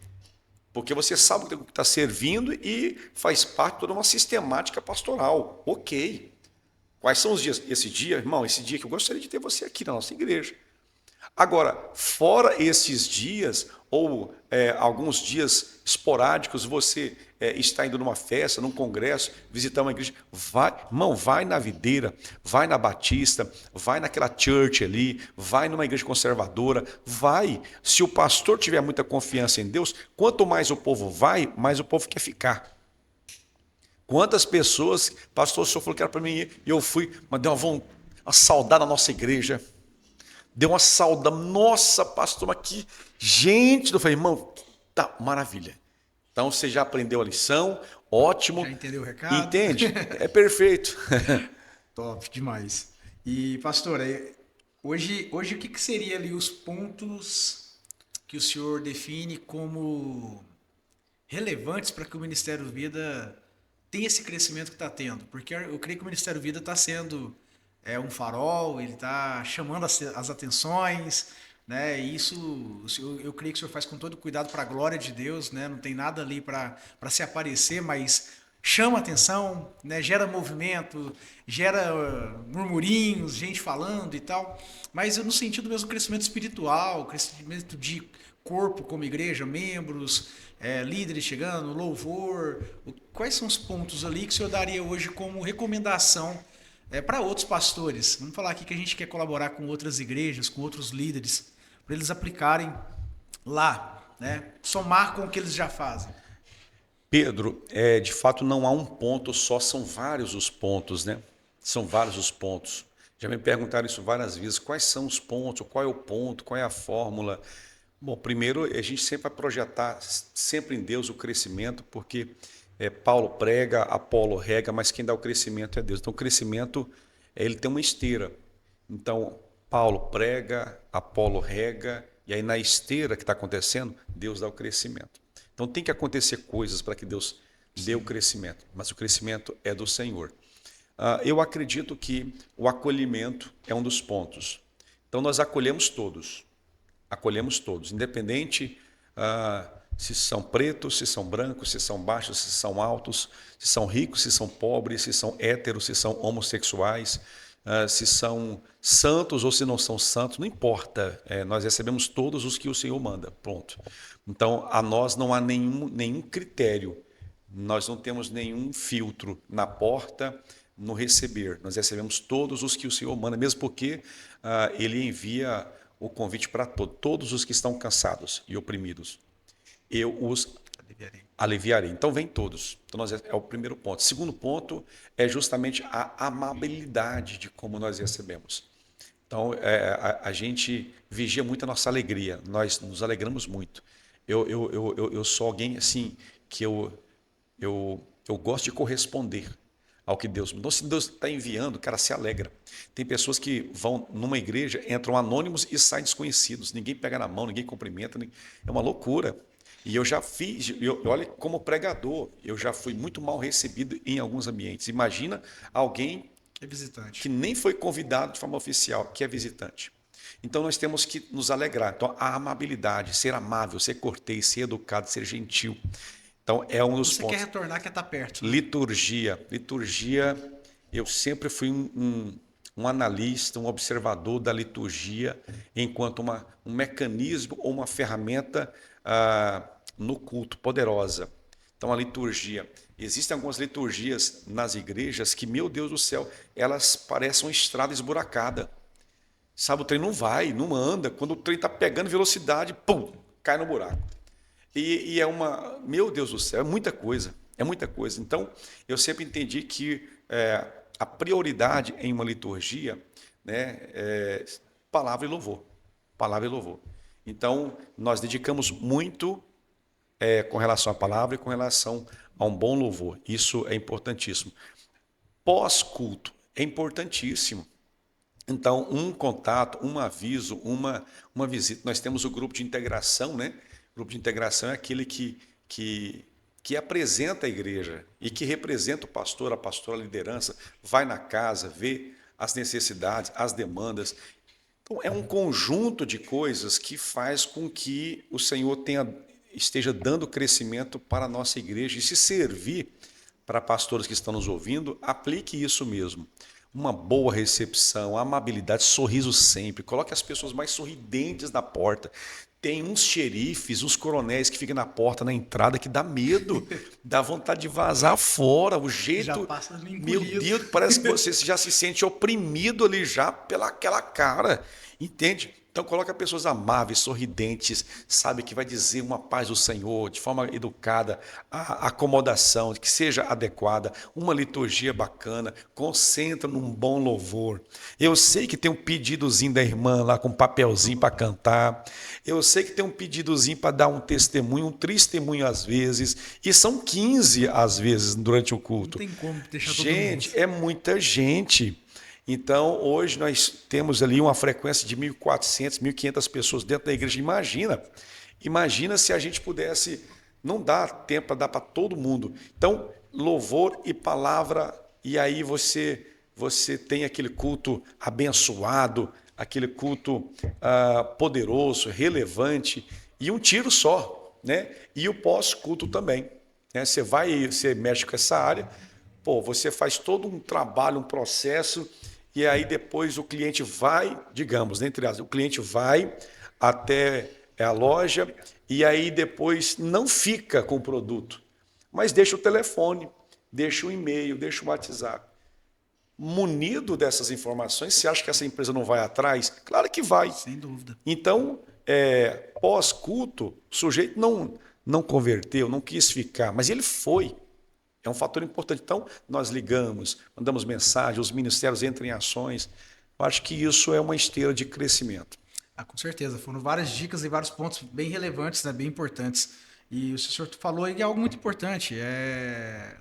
Porque você sabe o que está servindo e faz parte de toda uma sistemática pastoral. Ok. Quais são os dias? Esse dia, irmão, esse dia que eu gostaria de ter você aqui na nossa igreja. Agora, fora esses dias, ou alguns dias esporádicos, você está indo numa festa, num congresso, visitar uma igreja, vai, irmão, vai na Videira, vai na Batista, vai naquela church ali, vai numa igreja conservadora, vai. Se o pastor tiver muita confiança em Deus, quanto mais o povo vai, mais o povo quer ficar. Quantas pessoas, pastor, o senhor falou que era para mim ir, e eu fui, mas deu uma saudade da nossa igreja. Deu uma saudade, nossa, pastor, mas que gente. Eu falei, irmão, tá, maravilha. Então você já aprendeu a lição, ótimo. Já entendeu o recado? Entende? É perfeito. Top, demais. E, pastor, hoje o que seria ali os pontos que o senhor define como relevantes para que o Ministério Vida tenha esse crescimento que está tendo? Porque eu creio que o Ministério Vida está sendo um farol, ele está chamando as atenções, né? E isso eu creio que o senhor faz com todo cuidado para a glória de Deus, né? Não tem nada ali para se aparecer, mas chama atenção, né? Gera movimento, gera murmurinhos, gente falando e tal, mas no sentido mesmo do crescimento espiritual, crescimento de corpo como igreja, membros, líderes chegando, louvor. Quais são os pontos ali que o senhor daria hoje como recomendação para outros pastores? Vamos falar aqui que a gente quer colaborar com outras igrejas, com outros líderes, para eles aplicarem lá, né? Somar com o que eles já fazem. Pedro, de fato não há um ponto só, são vários os pontos, né? São vários os pontos. Já me perguntaram isso várias vezes, quais são os pontos, qual é o ponto, qual é a fórmula? Bom, primeiro a gente sempre vai projetar sempre em Deus o crescimento, porque Paulo prega, Apolo rega, mas quem dá o crescimento é Deus. Então o crescimento, ele tem uma esteira. Então Paulo prega, Apolo rega, e aí na esteira que está acontecendo, Deus dá o crescimento. Então tem que acontecer coisas para que Deus dê o crescimento, mas o crescimento é do Senhor. Eu acredito que o acolhimento é um dos pontos. Então nós acolhemos todos, independente se são pretos, se são brancos, se são baixos, se são altos, se são ricos, se são pobres, se são héteros, se são homossexuais, se são santos ou se não são santos, não importa, nós recebemos todos os que o Senhor manda, pronto. Então, a nós não há nenhum critério, nós não temos nenhum filtro na porta, no receber, nós recebemos todos os que o Senhor manda, mesmo porque Ele envia o convite para todos os que estão cansados e oprimidos, eu os aliviarei. Então, vem todos. Então, é o primeiro ponto. Segundo ponto é justamente a amabilidade de como nós recebemos. Então, a gente vigia muito a nossa alegria, nós nos alegramos muito. eu sou alguém assim que eu gosto de corresponder ao que Deus me dá. Então, se Deus está enviando, o cara se alegra. Tem pessoas que vão numa igreja, entram anônimos e saem desconhecidos. Ninguém pega na mão, ninguém cumprimenta. É uma loucura. E eu já fiz, olha, como pregador, eu já fui muito mal recebido em alguns ambientes. Imagina alguém Que é visitante. que nem foi convidado de forma oficial, que é visitante. Então nós temos que nos alegrar. Então a amabilidade, ser amável, ser cortês, ser educado, ser gentil. Então é um dos Você pontos. quer retornar, quer estar perto. Né? Liturgia. Liturgia, eu sempre fui um analista, um observador da liturgia enquanto um mecanismo ou uma ferramenta no culto poderosa. Então a liturgia. Existem algumas liturgias nas igrejas que, meu Deus do céu, elas parecem uma estrada esburacada. Sabe, o trem não vai, não anda. Quando o trem está pegando velocidade, pum, cai no buraco. E é uma... Meu Deus do céu, é muita coisa. É muita coisa. Então, eu sempre entendi que a prioridade em uma liturgia, né, é palavra e louvor. Palavra e louvor. Então, nós dedicamos muito com relação à palavra e com relação a um bom louvor. Isso é importantíssimo. Pós-culto é importantíssimo. Então, um contato, um aviso, uma visita. Nós temos o grupo de integração, né? O grupo de integração é aquele que apresenta a igreja e que representa o pastor, a pastora, a liderança, vai na casa, vê as necessidades, as demandas. Então, é um conjunto de coisas que faz com que o Senhor esteja dando crescimento para a nossa igreja. E se servir para pastores que estão nos ouvindo, aplique isso mesmo. Uma boa recepção, amabilidade, sorriso sempre. Coloque as pessoas mais sorridentes na porta. Tem uns xerifes, uns coronéis que ficam na porta, na entrada, que dá medo, dá vontade de vazar fora. O jeito, já passa meu Deus, parece que você já se sente oprimido ali já pelaquela cara, entende? Então coloca pessoas amáveis, sorridentes, sabe, que vai dizer uma paz do Senhor, de forma educada, a acomodação, que seja adequada, uma liturgia bacana, concentra num bom louvor. Eu sei que tem um pedidozinho da irmã lá com um papelzinho para cantar, eu sei que tem um pedidozinho para dar um testemunho, um testemunho às vezes, e são 15 às vezes durante o culto. Não tem como deixar todo Gente, mundo. é muita gente. Então, hoje nós temos ali uma frequência de 1.400, 1.500 pessoas dentro da igreja. Imagina se a gente pudesse, não dá tempo para dar para todo mundo. Então, louvor e palavra, e aí você tem aquele culto abençoado, aquele culto poderoso, relevante, e um tiro só, né? E o pós-culto também. Né? Você mexe com essa área, você faz todo um trabalho, um processo. E aí depois o cliente vai, digamos, entre as, o cliente vai até a loja e aí depois não fica com o produto, mas deixa o telefone, deixa o e-mail, deixa o WhatsApp. Munido dessas informações, você acha que essa empresa não vai atrás? Claro que vai. Sem dúvida. Então, pós-culto, o sujeito não converteu, não quis ficar, mas ele foi. É um fator importante. Então, nós ligamos, mandamos mensagem, os ministérios entram em ações. Eu acho que isso é uma esteira de crescimento. Com certeza. Foram várias dicas e vários pontos bem relevantes, né, bem importantes. E o senhor falou aí de algo muito importante.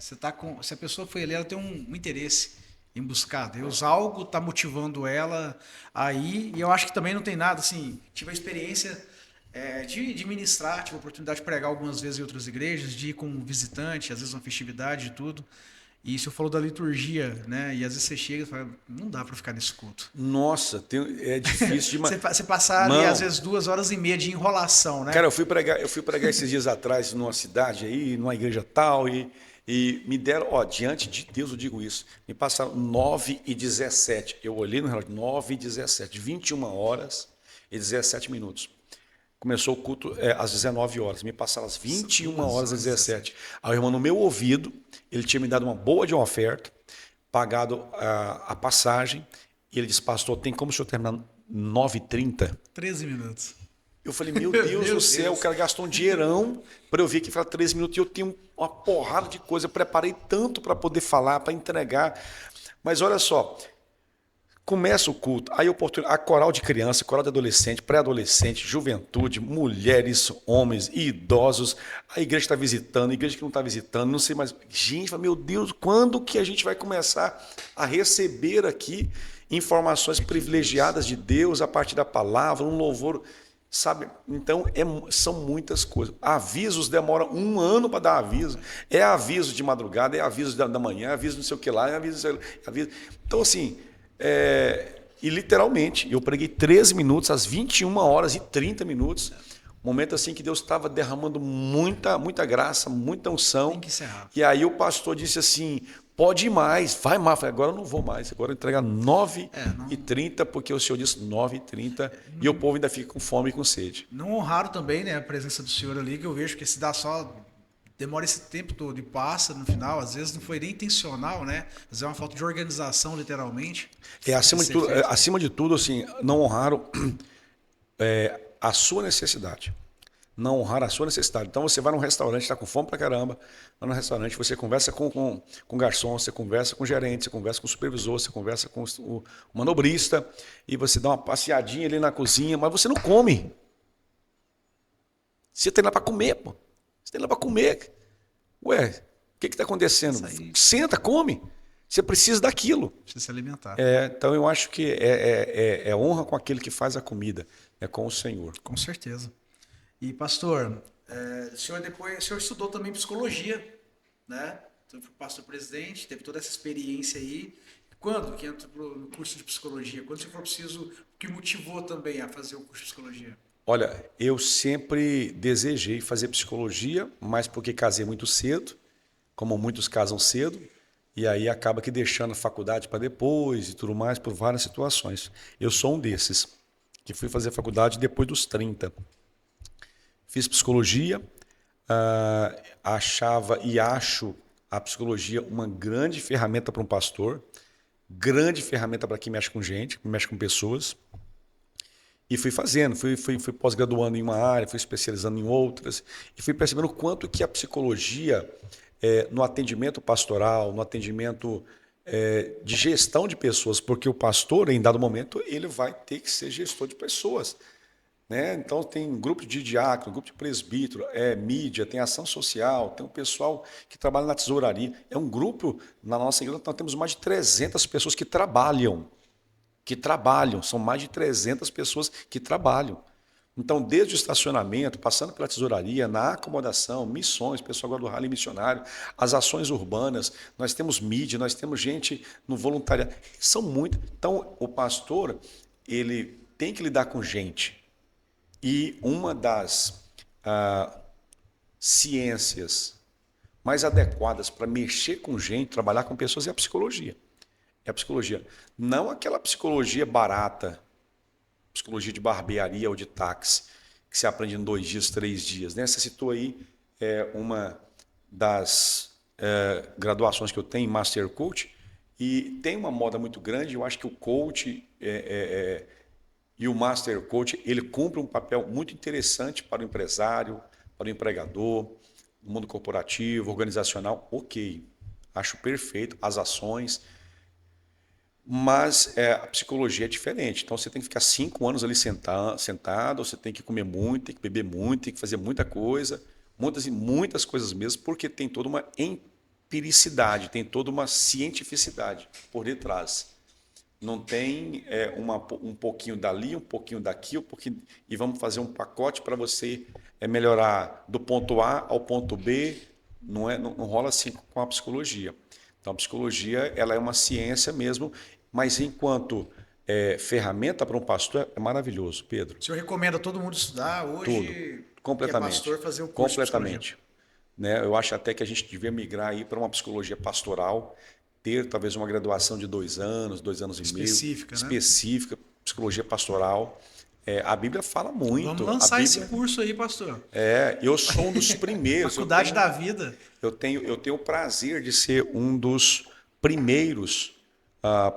Se a pessoa foi ali, ela tem um interesse em buscar Deus. Algo está motivando ela aí. E eu acho que também não tem nada, assim, tive a experiência... de ministrar, tive a oportunidade de pregar algumas vezes em outras igrejas, de ir com um visitante, às vezes uma festividade e tudo. E o senhor falou da liturgia, né? E às vezes você chega e fala, não dá para ficar nesse culto. Nossa, é difícil demais. Você passar ali, às vezes, 2 horas e meia de enrolação, né? Cara, eu fui pregar esses dias atrás numa cidade aí, numa igreja tal, e me deram, diante de Deus eu digo isso, me passaram 9h17. Eu olhei no relógio, 9h17, 21 horas e 17 minutos. Começou o culto às 19 horas, me passaram às 21 horas e 17. Aí o irmão, no meu ouvido, ele tinha me dado uma boa de uma oferta, pagado a passagem, e ele disse, pastor, tem como o senhor terminar 9h30? 13 minutos. Eu falei, meu Deus do céu, o cara gastou um dinheirão para eu vir aqui e falar 13 minutos, e eu tenho uma porrada de coisa, eu preparei tanto para poder falar, para entregar. Mas olha só, Começa o culto, aí a coral de criança, coral de adolescente, pré-adolescente, juventude, mulheres, homens, idosos, a igreja está visitando, a igreja que não está visitando, não sei mais. Gente, meu Deus, quando que a gente vai começar a receber aqui informações privilegiadas de Deus a partir da palavra, um louvor, sabe? Então, são muitas coisas. Avisos demoram 1 ano para dar aviso. É aviso de madrugada, é aviso da manhã, é aviso não sei o que lá, é aviso. Então, assim. E literalmente, eu preguei 13 minutos, às 21h30, momento assim que Deus estava derramando muita graça, muita unção. Tem que encerrar. E aí o pastor disse assim, pode ir mais, vai mais. Eu falei, agora eu não vou mais, agora eu entregar 9h30, porque o senhor disse 9h30 e o povo ainda fica com fome e com sede. Não honraram também, né, a presença do senhor ali, que eu vejo que se dá só... Demora esse tempo todo e passa no final, às vezes não foi nem intencional, né? Às vezes é uma falta de organização, literalmente. Acima de tudo, assim, não honraram a sua necessidade. Não honrar a sua necessidade. Então você vai num restaurante, está com fome pra caramba, vai num restaurante, você conversa com o garçom, você conversa com o gerente, você conversa com o supervisor, você conversa com o manobrista, e você dá uma passeadinha ali na cozinha, mas você não come. Você tem lá para comer, pô. Você tem lá para comer. Ué, o que está acontecendo? Senta, come. Você precisa daquilo. Precisa se alimentar. Então eu acho que é honra com aquele que faz a comida, é com o Senhor. Com certeza. E pastor, o senhor estudou também psicologia, né? Então foi pastor presidente, teve toda essa experiência aí. Quando que entrou no curso de psicologia? Quando você foi preciso, o que motivou também a fazer o curso de psicologia? Olha, eu sempre desejei fazer psicologia, mas porque casei muito cedo, como muitos casam cedo, e aí acaba que deixando a faculdade para depois e tudo mais, por várias situações. Eu sou um desses, que fui fazer faculdade depois dos 30. Fiz psicologia, achava e acho a psicologia uma grande ferramenta para um pastor, grande ferramenta para quem mexe com gente, quem mexe com pessoas. E fui fazendo, fui pós-graduando em uma área, fui especializando em outras, e fui percebendo o quanto que a psicologia, no atendimento pastoral, no atendimento de gestão de pessoas, porque o pastor, em dado momento, ele vai ter que ser gestor de pessoas. Né? Então, tem grupo de diácono, grupo de presbítero, mídia, tem ação social, tem um pessoal que trabalha na tesouraria. É um grupo, na nossa igreja, nós temos mais de 300 pessoas que trabalham, são mais de 300 pessoas que trabalham. Então, desde o estacionamento, passando pela tesouraria, na acomodação, missões, pessoal agora do rally missionário, as ações urbanas, nós temos mídia, nós temos gente no voluntariado, são muitas. Então, o pastor, ele tem que lidar com gente. E uma das ciências mais adequadas para mexer com gente, trabalhar com pessoas, é a psicologia. É a psicologia. Não aquela psicologia barata, psicologia de barbearia ou de táxi, que se aprende em 2 dias, 3 dias. Né? Você citou aí uma das graduações que eu tenho em Master Coach, e tem uma moda muito grande. Eu acho que o coach e o Master Coach, ele cumpre um papel muito interessante para o empresário, para o empregador, no mundo corporativo, organizacional. Ok, acho perfeito as ações. Mas a psicologia é diferente. Então você tem que ficar 5 anos ali sentado, você tem que comer muito, tem que beber muito, tem que fazer muita coisa, muitas coisas mesmo, porque tem toda uma empiricidade, tem toda uma cientificidade por detrás. Não tem um pouquinho dali, um pouquinho daqui, e vamos fazer um pacote para você melhorar do ponto A ao ponto B. Não rola assim com a psicologia. Então a psicologia ela é uma ciência mesmo. Mas enquanto ferramenta para um pastor, é maravilhoso, Pedro. O senhor recomenda todo mundo estudar hoje? Tudo, completamente. Que é pastor, fazer o curso completamente. Né? Eu acho até que a gente devia migrar aí para uma psicologia pastoral, ter talvez uma graduação de 2 anos, 2 anos e meio. Específica, psicologia pastoral. A Bíblia fala muito. Vamos lançar esse curso aí, pastor. Eu sou um dos primeiros. Faculdade da vida. Eu tenho o prazer de ser um dos primeiros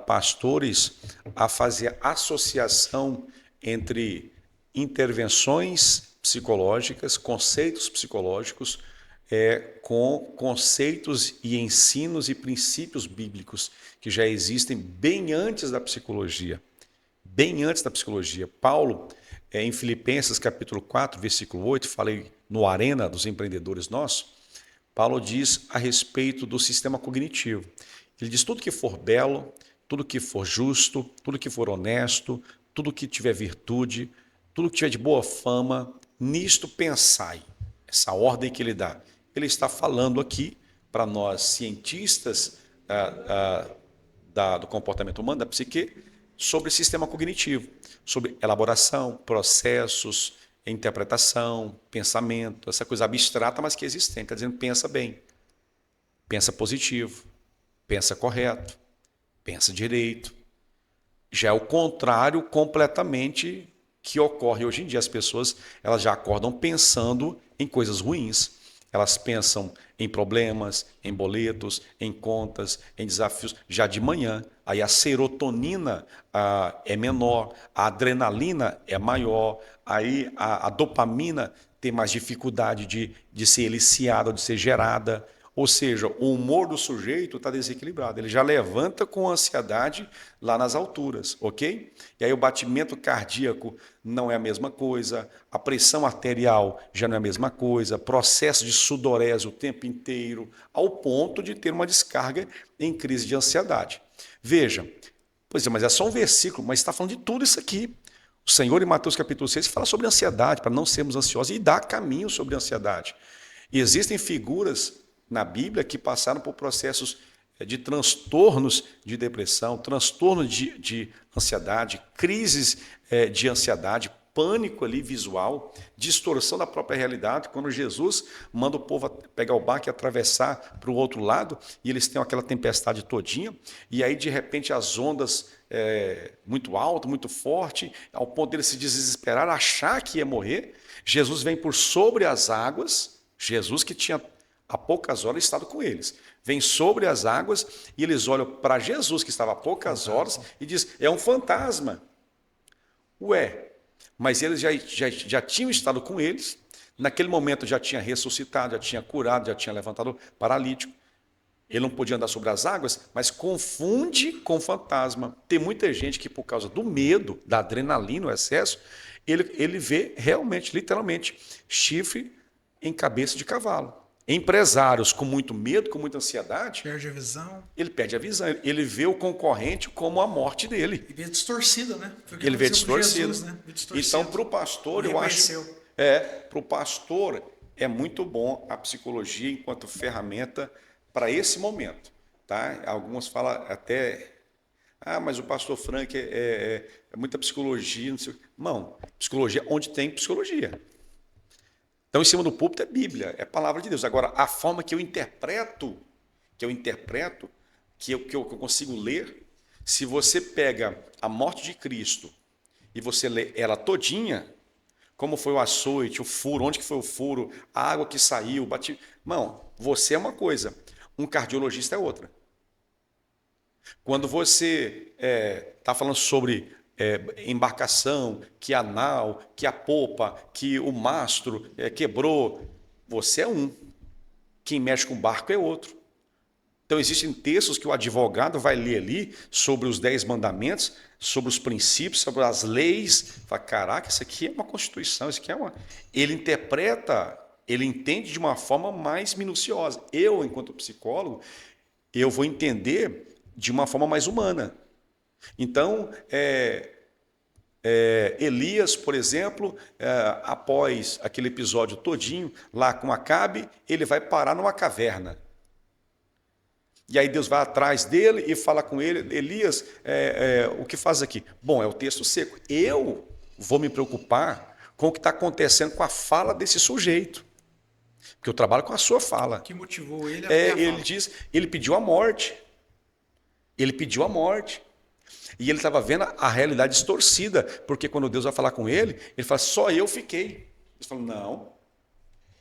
pastores a fazer associação entre intervenções psicológicas, conceitos psicológicos, com conceitos e ensinos e princípios bíblicos que já existem bem antes da psicologia. Bem antes da psicologia. Paulo, em Filipenses capítulo 4, versículo 8, falei no Arena dos Empreendedores Nossos, Paulo diz a respeito do sistema cognitivo. Ele diz: tudo que for belo, tudo que for justo, tudo que for honesto, tudo que tiver virtude, tudo que tiver de boa fama, nisto pensai. Essa ordem que ele dá. Ele está falando aqui para nós, cientistas do comportamento humano, da psique, sobre sistema cognitivo, sobre elaboração, processos, interpretação, pensamento, essa coisa abstrata, mas que é existente. Está dizendo: pensa bem, pensa positivo, pensa correto, pensa direito. Já é o contrário completamente que ocorre hoje em dia. As pessoas, elas já acordam pensando em coisas ruins. Elas pensam em problemas, em boletos, em contas, em desafios já de manhã. Aí a serotonina é menor, a adrenalina é maior, aí a dopamina tem mais dificuldade de ser eliciada, de ser gerada. Ou seja, o humor do sujeito está desequilibrado. Ele já levanta com ansiedade lá nas alturas, ok? E aí o batimento cardíaco não é a mesma coisa, a pressão arterial já não é a mesma coisa, processo de sudorese o tempo inteiro, ao ponto de ter uma descarga em crise de ansiedade. Veja, pois é, mas é só um versículo, mas está falando de tudo isso aqui. O Senhor, em Mateus capítulo 6, fala sobre ansiedade, para não sermos ansiosos, e dá caminho sobre a ansiedade. E existem figuras na Bíblia que passaram por processos de transtornos de depressão, transtornos de ansiedade, crises de ansiedade, pânico ali visual, distorção da própria realidade, quando Jesus manda o povo pegar o barco e atravessar para o outro lado, e eles têm aquela tempestade todinha, e aí de repente as ondas muito altas, muito fortes, ao ponto deles se desesperar, achar que ia morrer. Jesus vem por sobre as águas, Jesus que tinha há poucas horas estado com eles. Vem sobre as águas e eles olham para Jesus, que estava há poucas horas, e diz: é um fantasma. Ué, mas eles já tinham estado com eles, naquele momento já tinha ressuscitado, já tinha curado, já tinha levantado o paralítico. Ele não podia andar sobre as águas, mas confunde com fantasma. Tem muita gente que, por causa do medo, da adrenalina, o excesso, ele vê realmente, literalmente, chifre em cabeça de cavalo. Empresários com muito medo, com muita ansiedade, Perde a visão. ele perde a visão. Ele vê o concorrente como a morte dele. E vê distorcido, né? Foi o que Ele vê aconteceu com distorcido. Jesus, né? Vê distorcido. Então, para o pastor, eu acho. Para o pastor é muito bom a psicologia enquanto ferramenta para esse momento. Tá? Algumas falam até. Mas o pastor Frank é muita psicologia. Não sei. Não, psicologia onde tem psicologia. Então, em cima do púlpito é Bíblia, é palavra de Deus. Agora, a forma que eu interpreto, que eu consigo ler, se você pega a morte de Cristo e você lê ela todinha, como foi o açoite, o furo, onde que foi o furo, a água que saiu, Não, você é uma coisa, um cardiologista é outra. Quando você está falando sobre embarcação, que a nau, que a popa, que o mastro quebrou, você é um. Quem mexe com o barco é outro. Então existem textos que o advogado vai ler ali sobre os 10 mandamentos, sobre os princípios, sobre as leis. Fala: caraca, isso aqui é uma constituição, isso aqui é uma... Ele interpreta, ele entende de uma forma mais minuciosa. Eu, enquanto psicólogo, eu vou entender de uma forma mais humana. Então, Elias, por exemplo, após aquele episódio todinho, lá com Acabe, ele vai parar numa caverna. E aí Deus vai atrás dele e fala com ele: Elias, o que faz aqui? Bom, é o texto seco. Eu vou me preocupar com o que está acontecendo com a fala desse sujeito. Porque eu trabalho com a sua fala. O que motivou ele a ter a fala? Ele diz, ele pediu a morte. Ele pediu a morte. E ele estava vendo a realidade distorcida, porque quando Deus vai falar com ele, ele fala: só eu fiquei. Ele fala: não.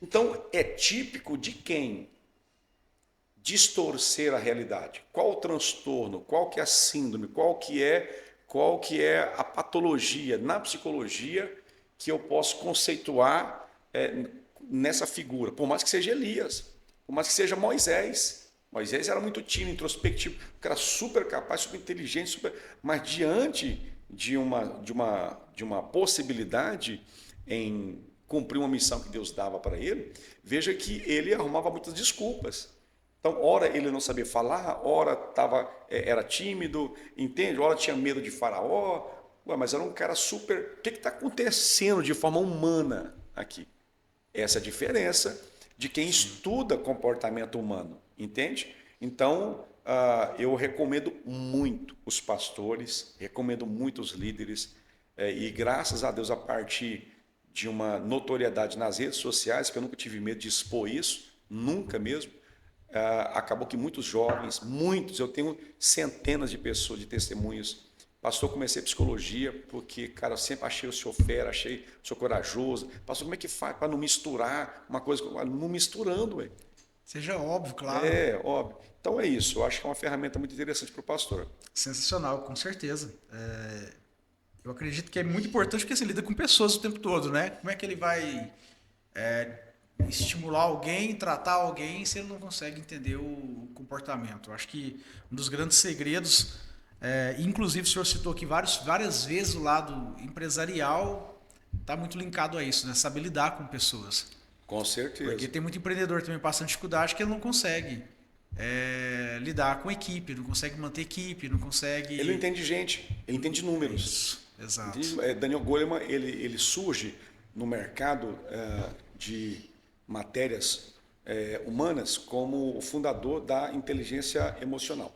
Então, é típico de quem distorcer a realidade? Qual o transtorno? Qual que é a síndrome? Qual que é a patologia na psicologia que eu posso conceituar nessa figura, por mais que seja Elias, por mais que seja Moisés. Moisés era muito tímido, introspectivo, um cara super capaz, super inteligente, mas diante de uma possibilidade em cumprir uma missão que Deus dava para ele, veja que ele arrumava muitas desculpas. Então, ora ele não sabia falar, ora era tímido, entende? Ora tinha medo de Faraó, mas era um cara super... O que está acontecendo de forma humana aqui? Essa é a diferença de quem estuda comportamento humano, entende? Então, eu recomendo muito os pastores, recomendo muito os líderes, e graças a Deus, a partir de uma notoriedade nas redes sociais, que eu nunca tive medo de expor isso, nunca mesmo, acabou que muitos jovens, eu tenho centenas de pessoas, de testemunhos. Pastor, comecei psicologia porque, cara, eu sempre achei o senhor fera, achei o senhor corajoso. Pastor, como é que faz para não misturar uma coisa com... Não misturando, ué. Seja óbvio, claro. Óbvio. Então é isso, eu acho que é uma ferramenta muito interessante para o pastor. Sensacional, com certeza. Eu acredito que é muito importante porque você lida com pessoas o tempo todo, né? Como é que ele vai estimular alguém, tratar alguém, se ele não consegue entender o comportamento? Eu acho que um dos grandes segredos, inclusive o senhor citou aqui várias vezes o lado empresarial, está muito linkado a isso, né? Saber lidar com pessoas. Com certeza. Porque tem muito empreendedor também passando dificuldade que ele não consegue lidar com equipe, não consegue manter equipe, não consegue... Ele não entende gente, ele entende números. Isso, exato. Daniel Goleman, ele surge no mercado de matérias humanas como o fundador da inteligência emocional.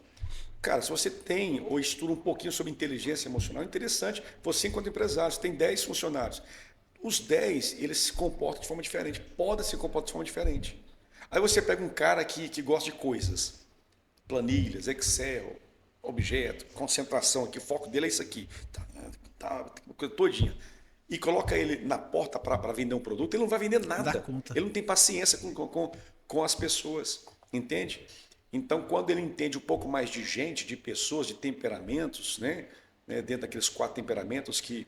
Cara, se você tem ou estuda um pouquinho sobre inteligência emocional, é interessante. Você, enquanto empresário, você tem 10 funcionários. Os 10, eles se comportam de forma diferente, podem se comportar de forma diferente. Aí você pega um cara que gosta de coisas, planilhas, Excel, objeto, concentração aqui, o foco dele é isso aqui, coisa todinha. E coloca ele na porta para vender um produto, ele não vai vender nada. Ele não tem paciência com as pessoas, entende? Então, quando ele entende um pouco mais de gente, de pessoas, de temperamentos, né, dentro daqueles 4 temperamentos que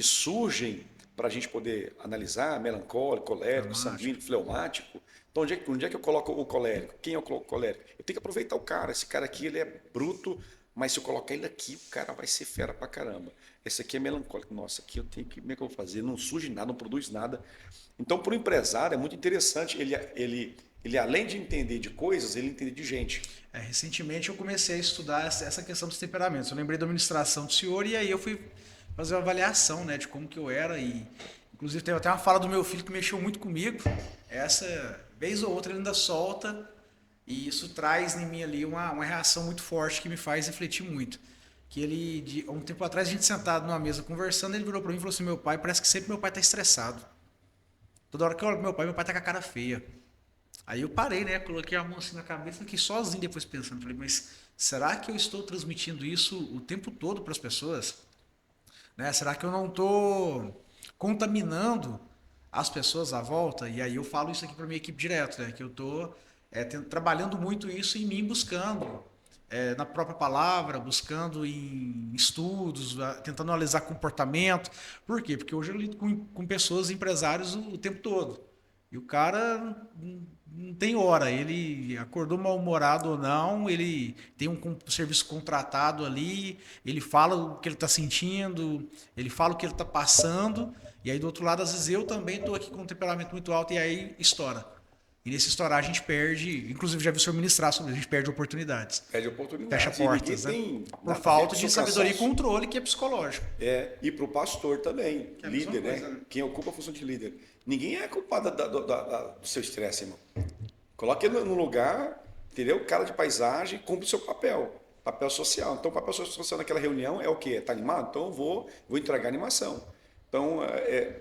surgem para a gente poder analisar, melancólico, colérico, sanguíneo, fleumático. Então, onde é que eu coloco o colérico? Quem é o colérico? Eu tenho que aproveitar o cara. Esse cara aqui, ele é bruto, mas se eu colocar ele aqui, o cara vai ser fera pra caramba. Esse aqui é melancólico. Nossa, aqui eu tenho que... Como é que eu vou fazer? Não surge nada, não produz nada. Então, para o empresário, é muito interessante. Ele, além de entender de coisas, ele entende de gente. Recentemente, eu comecei a estudar essa questão dos temperamentos. Eu lembrei da administração do senhor e aí eu fui fazer uma avaliação, né, de como que eu era. E, inclusive, teve até uma fala do meu filho que mexeu muito comigo. Essa vez ou outra ele ainda solta, e isso traz em mim ali uma reação muito forte que me faz refletir muito. Que ele, há um tempo atrás, a gente sentado numa mesa conversando, ele virou para mim e falou assim: meu pai, parece que sempre meu pai está estressado. Toda hora que eu olho pro meu pai tá com a cara feia. Aí eu parei, né, coloquei a mão assim na cabeça, fiquei sozinho depois pensando. Falei, mas será que eu estou transmitindo isso o tempo todo para as pessoas? Né? Será que eu não estou contaminando as pessoas à volta? E aí eu falo isso aqui para minha equipe direto, né? Que eu estou trabalhando muito isso em mim, buscando na própria palavra, buscando em estudos, tentando analisar comportamento. Por quê? Porque hoje eu lido com pessoas, empresários o tempo todo. E o cara não tem hora, ele acordou mal-humorado ou não, ele tem um serviço contratado ali, ele fala o que ele está sentindo, ele fala o que ele está passando, e aí do outro lado, às vezes eu também estou aqui com um temperamento muito alto e aí estoura. E nesse estourar a gente perde, inclusive já vi o senhor ministrar sobre isso, a gente perde oportunidades. Perde oportunidades. Fecha portas, né? Por falta de sabedoria e controle que é psicológico. E para o pastor também, líder, né? Quem ocupa a função de líder. Ninguém é culpado do seu estresse, irmão. Coloque ele no lugar, entendeu? Cara de paisagem, cumpre o seu papel social. Então, o papel social naquela reunião é o quê? Está animado? Então, eu vou entregar animação. Então,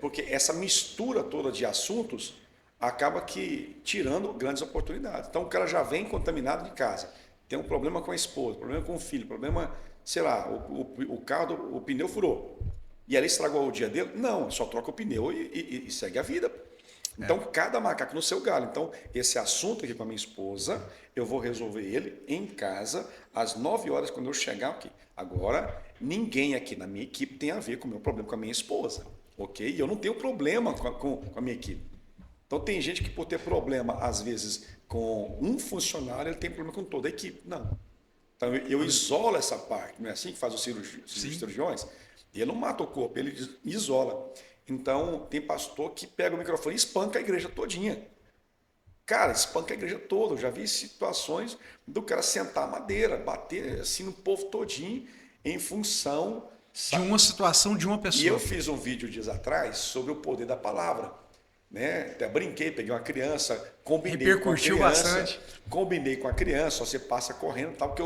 porque essa mistura toda de assuntos acaba que tirando grandes oportunidades. Então, o cara já vem contaminado de casa. Tem um problema com a esposa, problema com o filho, problema, sei lá, o carro, o pneu furou. E ali estragou o dia dele? Não, só troca o pneu e segue a vida. Então, cada macaco no seu galho. Então, esse assunto aqui com a minha esposa, eu vou resolver ele em casa, às 9 horas, quando eu chegar aqui. Agora, ninguém aqui na minha equipe tem a ver com o meu problema com a minha esposa, ok? E eu não tenho problema com a minha equipe. Então tem gente que por ter problema, às vezes, com um funcionário, ele tem problema com toda a equipe. Não. Então eu isolo essa parte, não é assim que faz os cirurgiões? Ele não mata o corpo, ele isola. Então tem pastor que pega o microfone e espanca a igreja todinha. Cara, espanca a igreja toda. Eu já vi situações do cara sentar a madeira, bater assim no povo todinho em função... De uma situação de uma pessoa. E eu fiz um vídeo dias atrás sobre o poder da palavra. Né? Até brinquei, peguei uma criança, combinei com a criança. Bastante. Combinei com a criança, você passa correndo, tal, que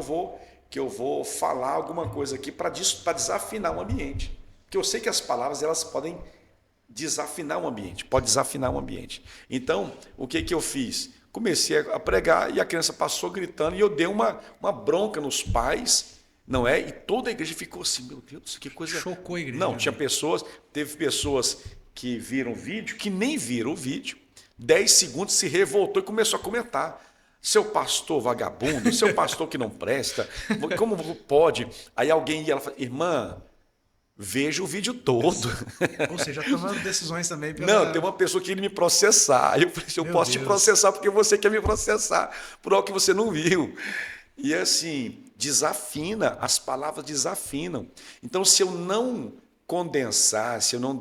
eu vou falar alguma coisa aqui para desafinar o ambiente. Porque eu sei que as palavras elas podem desafinar o ambiente, pode desafinar o ambiente. Então, o que eu fiz? Comecei a pregar e a criança passou gritando e eu dei uma bronca nos pais, não é? E toda a igreja ficou assim, meu Deus, que coisa... Chocou a igreja. Não, teve pessoas que viram o vídeo, que nem viram o vídeo, 10 segundos se revoltou e começou a comentar. Seu pastor vagabundo, seu pastor que não presta, como pode? Aí alguém ia lá e falava, irmã, veja o vídeo todo. Ou seja, tomando decisões também. Não, tem uma pessoa que queria me processar. Aí eu falei, eu posso te processar porque você quer me processar por algo que você não viu. E assim, desafina, as palavras desafinam. Então, se eu não condensar, se eu não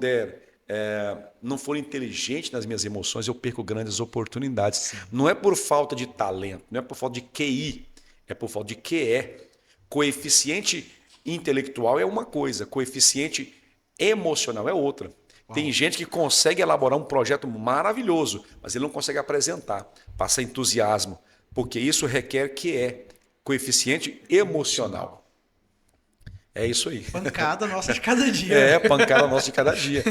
não for inteligente nas minhas emoções, eu perco grandes oportunidades. Sim. Não é por falta de talento, não é por falta de QI, é por falta de QE. Coeficiente intelectual é uma coisa, coeficiente emocional é outra. Uau. Tem gente que consegue elaborar um projeto maravilhoso, mas ele não consegue apresentar, passa entusiasmo, porque isso requer QE, coeficiente emocional. É isso aí. Pancada nossa de cada dia. Pancada nossa de cada dia.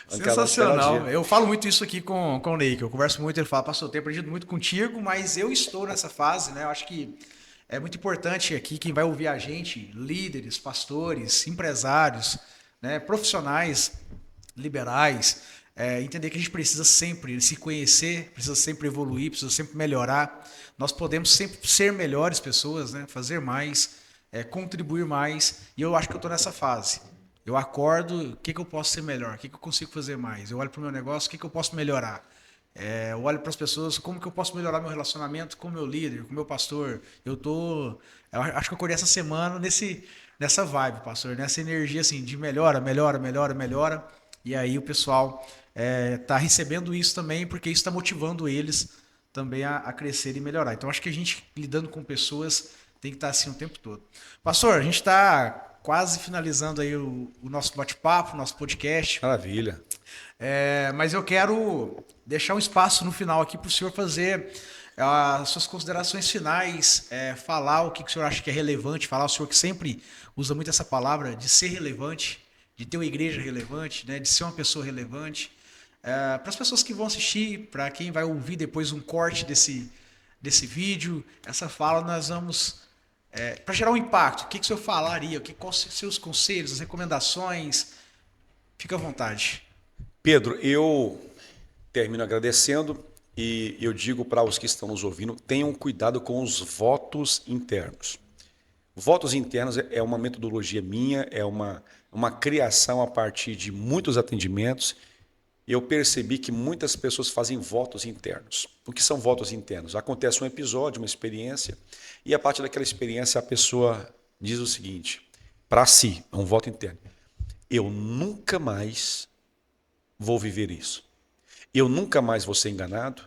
Sensacional. Cada dia. Eu falo muito isso aqui com o Ney, que eu converso muito, ele fala, pastor, eu tenho aprendido muito contigo, mas eu estou nessa fase, né? Eu acho que é muito importante aqui, quem vai ouvir a gente, líderes, pastores, empresários, né, profissionais, liberais, entender que a gente precisa sempre se conhecer, precisa sempre evoluir, precisa sempre melhorar. Nós podemos sempre ser melhores pessoas, né, fazer mais, contribuir mais, e eu acho que eu estou nessa fase. Eu acordo, o que eu posso ser melhor? O que eu consigo fazer mais? Eu olho para o meu negócio, o que eu posso melhorar? Eu olho para as pessoas, como que eu posso melhorar meu relacionamento com o meu líder, com o meu pastor? Eu acho que eu acordei essa semana nessa vibe, pastor, nessa energia assim, de melhora. E aí o pessoal está recebendo isso também, porque isso está motivando eles também a crescer e melhorar. Então acho que a gente, lidando com pessoas, tem que estar assim o tempo todo. Pastor, a gente está quase finalizando aí o nosso bate-papo, o nosso podcast. Maravilha. Mas eu quero deixar um espaço no final aqui para o senhor fazer as suas considerações finais, falar o que o senhor acha que é relevante, falar o senhor que sempre usa muito essa palavra de ser relevante, de ter uma igreja relevante, né, de ser uma pessoa relevante. Para as pessoas que vão assistir, para quem vai ouvir depois um corte desse vídeo, essa fala nós vamos... para gerar um impacto, o que o senhor falaria, quais são os seus conselhos, as recomendações? Fica à vontade. Pedro, eu termino agradecendo e eu digo para os que estão nos ouvindo, tenham cuidado com os votos internos. Votos internos é uma metodologia minha, é uma criação a partir de muitos atendimentos. Eu percebi que muitas pessoas fazem votos internos. O que são votos internos? Acontece um episódio, uma experiência, e a partir daquela experiência a pessoa diz o seguinte, para si, é um voto interno. Eu nunca mais vou viver isso. Eu nunca mais vou ser enganado,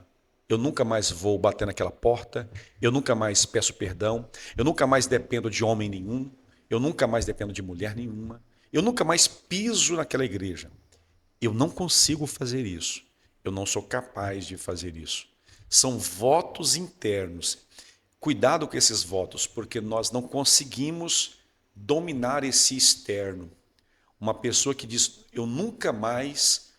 eu nunca mais vou bater naquela porta, eu nunca mais peço perdão, eu nunca mais dependo de homem nenhum, eu nunca mais dependo de mulher nenhuma, eu nunca mais piso naquela igreja. Eu não consigo fazer isso, eu não sou capaz de fazer isso. São votos internos. Cuidado com esses votos, porque nós não conseguimos dominar esse externo. Uma pessoa que diz, eu nunca mais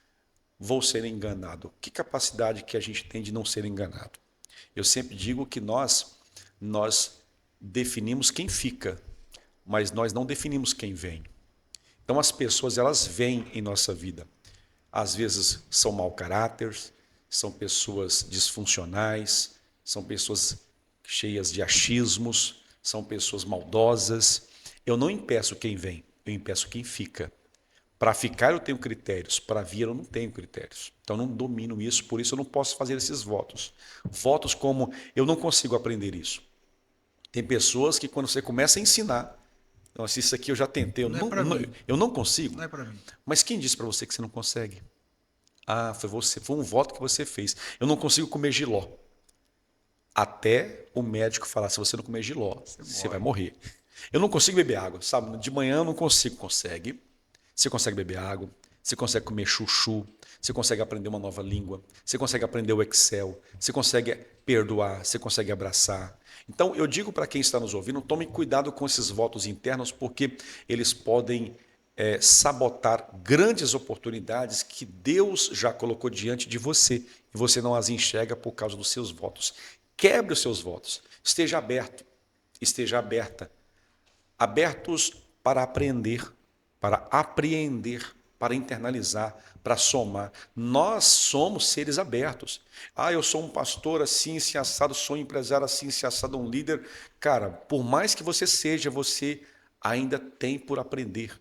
vou ser enganado. Que capacidade que a gente tem de não ser enganado? Eu sempre digo que nós definimos quem fica, mas nós não definimos quem vem. Então as pessoas, elas vêm em nossa vida. Às vezes são mau caráter, são pessoas disfuncionais, são pessoas cheias de achismos, são pessoas maldosas. Eu não impeço quem vem, eu impeço quem fica. Para ficar eu tenho critérios, para vir eu não tenho critérios. Então eu não domino isso, por isso eu não posso fazer esses votos. Votos como eu não consigo aprender isso. Tem pessoas que quando você começa a ensinar, nossa, isso aqui eu já tentei, eu não consigo. Não é para mim. Mas quem disse para você que você não consegue? Ah, foi você, foi um voto que você fez. Eu não consigo comer jiló. Até o médico falar, se você não comer jiló, você vai morrer. Eu não consigo beber água, sabe? De manhã eu não consigo. Consegue. Você consegue beber água, você consegue comer chuchu, você consegue aprender uma nova língua, você consegue aprender o Excel, você consegue perdoar, você consegue abraçar. Então, eu digo para quem está nos ouvindo, tome cuidado com esses votos internos, porque eles podem sabotar grandes oportunidades que Deus já colocou diante de você e você não as enxerga por causa dos seus votos. Quebre os seus votos. Esteja aberto, esteja aberta. Abertos para aprender, para apreender, para internalizar, para somar. Nós somos seres abertos. Ah, eu sou um pastor assim, se assado, sou um empresário assim, se assado, um líder. Cara, por mais que você seja, você ainda tem por aprender.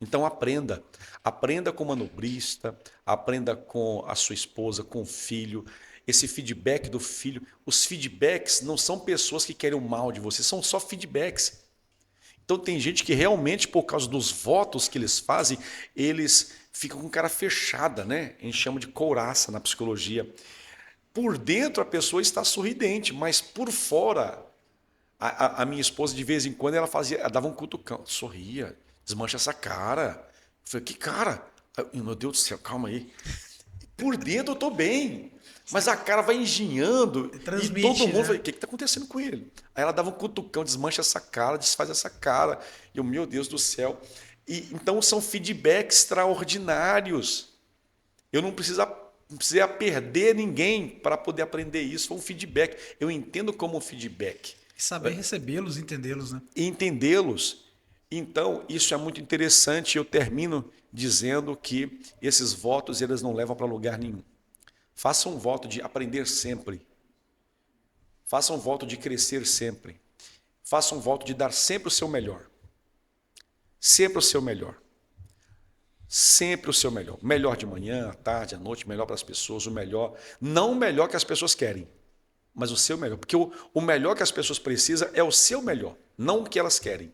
Então aprenda. Aprenda com o manobrista, aprenda com a sua esposa, com o filho. Esse feedback do filho. Os feedbacks não são pessoas que querem o mal de você, são só feedbacks. Então tem gente que realmente, por causa dos votos que eles fazem, eles ficam com cara fechada, né? A gente chama de couraça na psicologia. Por dentro a pessoa está sorridente, mas por fora, a minha esposa de vez em quando ela dava um cutucão, sorria, desmancha essa cara. Eu falei, que cara? Meu Deus do céu, calma aí. Por dentro eu estou bem. Mas a cara vai engenhando e todo mundo vai, o que está acontecendo com ele? Aí ela dava um cutucão, desmancha essa cara, desfaz essa cara. E eu, meu Deus do céu. Então são feedbacks extraordinários. Eu não precisei perder ninguém para poder aprender isso. Foi um feedback. Eu entendo como um feedback. E saber recebê-los, entendê-los, né? E entendê-los. Então, isso é muito interessante. Eu termino dizendo que esses votos eles não levam para lugar nenhum. Faça um voto de aprender sempre. Faça um voto de crescer sempre. Faça um voto de dar sempre o seu melhor. Sempre o seu melhor. Sempre o seu melhor. Melhor de manhã, à tarde, à noite, melhor para as pessoas, o melhor. Não o melhor que as pessoas querem, mas o seu melhor. Porque o melhor que as pessoas precisam é o seu melhor, não o que elas querem.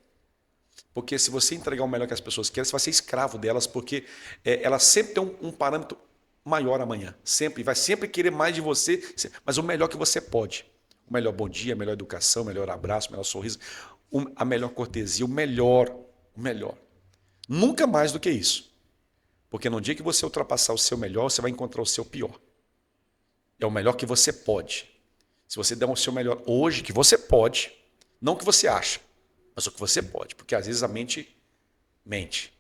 Porque se você entregar o melhor que as pessoas querem, você vai ser escravo delas, porque elas sempre têm um parâmetro maior amanhã. Sempre, vai sempre querer mais de você, mas o melhor que você pode. O melhor bom dia, a melhor educação, o melhor abraço, o melhor sorriso, a melhor cortesia, o melhor. Nunca mais do que isso. Porque no dia que você ultrapassar o seu melhor, você vai encontrar o seu pior. É o melhor que você pode. Se você der o seu melhor hoje, que você pode, não o que você acha, mas o que você pode. Porque às vezes a mente mente.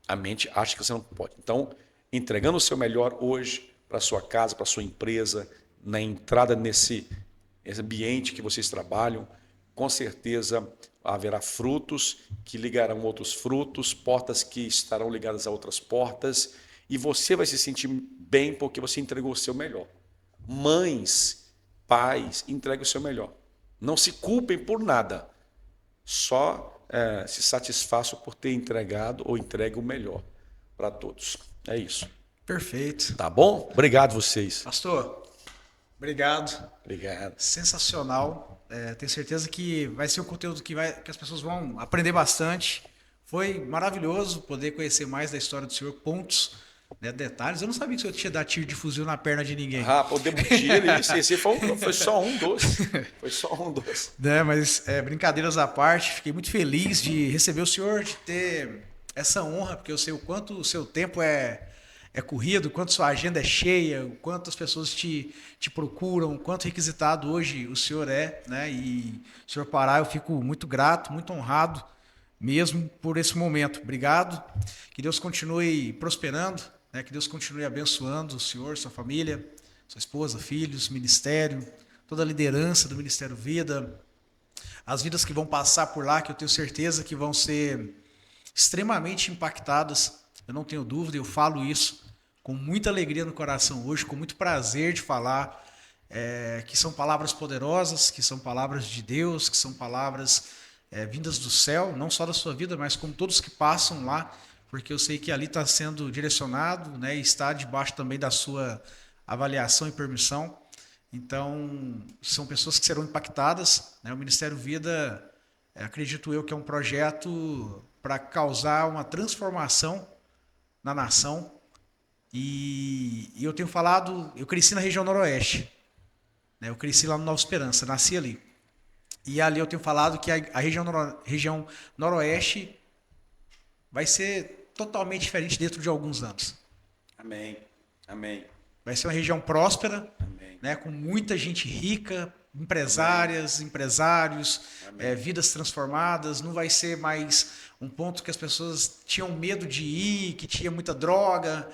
A mente acha que você não pode. Então, entregando o seu melhor hoje para a sua casa, para a sua empresa, na entrada nesse ambiente que vocês trabalham, com certeza haverá frutos que ligarão outros frutos, portas que estarão ligadas a outras portas, e você vai se sentir bem porque você entregou o seu melhor. Mães, pais, entreguem o seu melhor. Não se culpem por nada, só se satisfaçam por ter entregado ou entregue o melhor para todos. É isso. Perfeito. Tá bom? Obrigado vocês. Pastor, obrigado. Obrigado. Sensacional. Tenho certeza que vai ser um conteúdo que as pessoas vão aprender bastante. Foi maravilhoso poder conhecer mais da história do senhor, pontos, né, detalhes. Eu não sabia que o senhor tinha dado tiro de fuzil na perna de ninguém. Ah, podemos tirar isso. Esse foi só um doce. Foi só um doce. Né, mas brincadeiras à parte, fiquei muito feliz de receber o senhor, de ter essa honra, porque eu sei o quanto o seu tempo é corrido, o quanto sua agenda é cheia, o quanto as pessoas te procuram, o quanto requisitado hoje o senhor é, né? E o senhor Pará, eu fico muito grato, muito honrado mesmo por esse momento. Obrigado. Que Deus continue prosperando, né? Que Deus continue abençoando o senhor, sua família, sua esposa, filhos, ministério, toda a liderança do Ministério Vida, as vidas que vão passar por lá, que eu tenho certeza que vão ser extremamente impactadas. Eu não tenho dúvida, eu falo isso com muita alegria no coração hoje, com muito prazer de falar, que são palavras poderosas, que são palavras de Deus, que são palavras vindas do céu, não só da sua vida, mas como todos que passam lá porque eu sei que ali está sendo direcionado, né, e está debaixo também da sua avaliação e permissão. Então, são pessoas que serão impactadas, né? O Ministério Vida, acredito eu que é um projeto para causar uma transformação na nação. E eu tenho falado, eu cresci na região noroeste, né? Eu cresci lá no Nova Esperança, nasci ali. E ali eu tenho falado que a região noroeste vai ser totalmente diferente dentro de alguns anos. Amém. Amém. Vai ser uma região próspera, Amém. né, com muita gente rica, empresárias, empresários, vidas transformadas. Não vai ser mais um ponto que as pessoas tinham medo de ir, que tinha muita droga.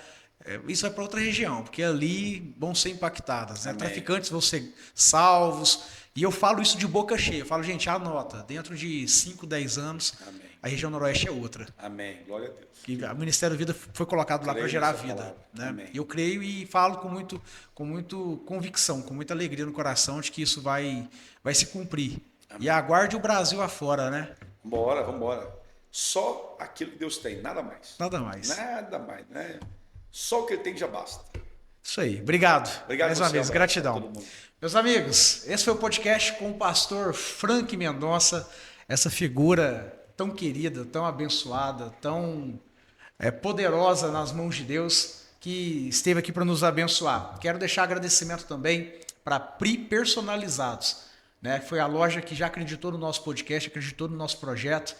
Isso vai para outra região, porque ali vão ser impactadas, né? Traficantes vão ser salvos. E eu falo isso de boca cheia. Eu falo, gente, anota, dentro de 5, 10 anos, Amém. a região noroeste é outra. Amém. Glória a Deus. E o Ministério da Vida foi colocado lá para gerar vida. Né? E eu creio e falo com muito convicção, com muita alegria no coração de que isso vai se cumprir. Amém. E aguarde o Brasil afora, né? Vamos embora. Só aquilo que Deus tem, nada mais. Nada mais. Nada mais, né? Só o que Ele tem já basta. Isso aí. Obrigado. Mais uma vez, gratidão. Meus amigos, esse foi o podcast com o pastor Frank Mendonça, essa figura tão querida, tão abençoada, tão poderosa nas mãos de Deus, que esteve aqui para nos abençoar. Quero deixar agradecimento também para Pri Personalizados, né? Foi a loja que já acreditou no nosso podcast, acreditou no nosso projeto,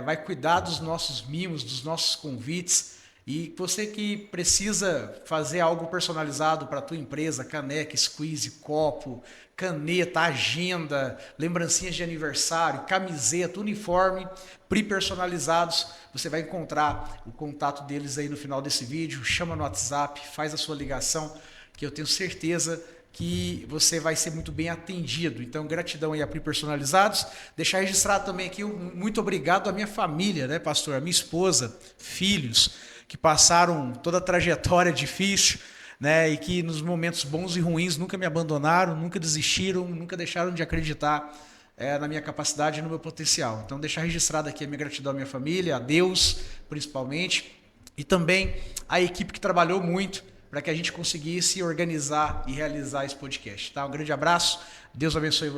vai cuidar dos nossos mimos, dos nossos convites. E você que precisa fazer algo personalizado para a tua empresa, caneca, squeeze, copo, caneta, agenda, lembrancinhas de aniversário, camiseta, uniforme, Pri Personalizados, você vai encontrar o contato deles aí no final desse vídeo, chama no WhatsApp, faz a sua ligação, que eu tenho certeza que você vai ser muito bem atendido. Então, gratidão aí a Pri Personalizados. Deixar registrado também aqui, muito obrigado à minha família, né, pastor? A minha esposa, filhos, que passaram toda a trajetória difícil, né, e que nos momentos bons e ruins nunca me abandonaram, nunca desistiram, nunca deixaram de acreditar na minha capacidade e no meu potencial. Então, deixar registrado aqui a minha gratidão à minha família, a Deus, principalmente, e também a equipe que trabalhou muito para que a gente conseguisse organizar e realizar esse podcast. Tá? Um grande abraço, Deus abençoe,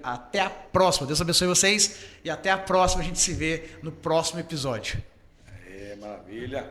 até a próxima. Deus abençoe vocês e até a próxima. A gente se vê no próximo episódio. Maravilha.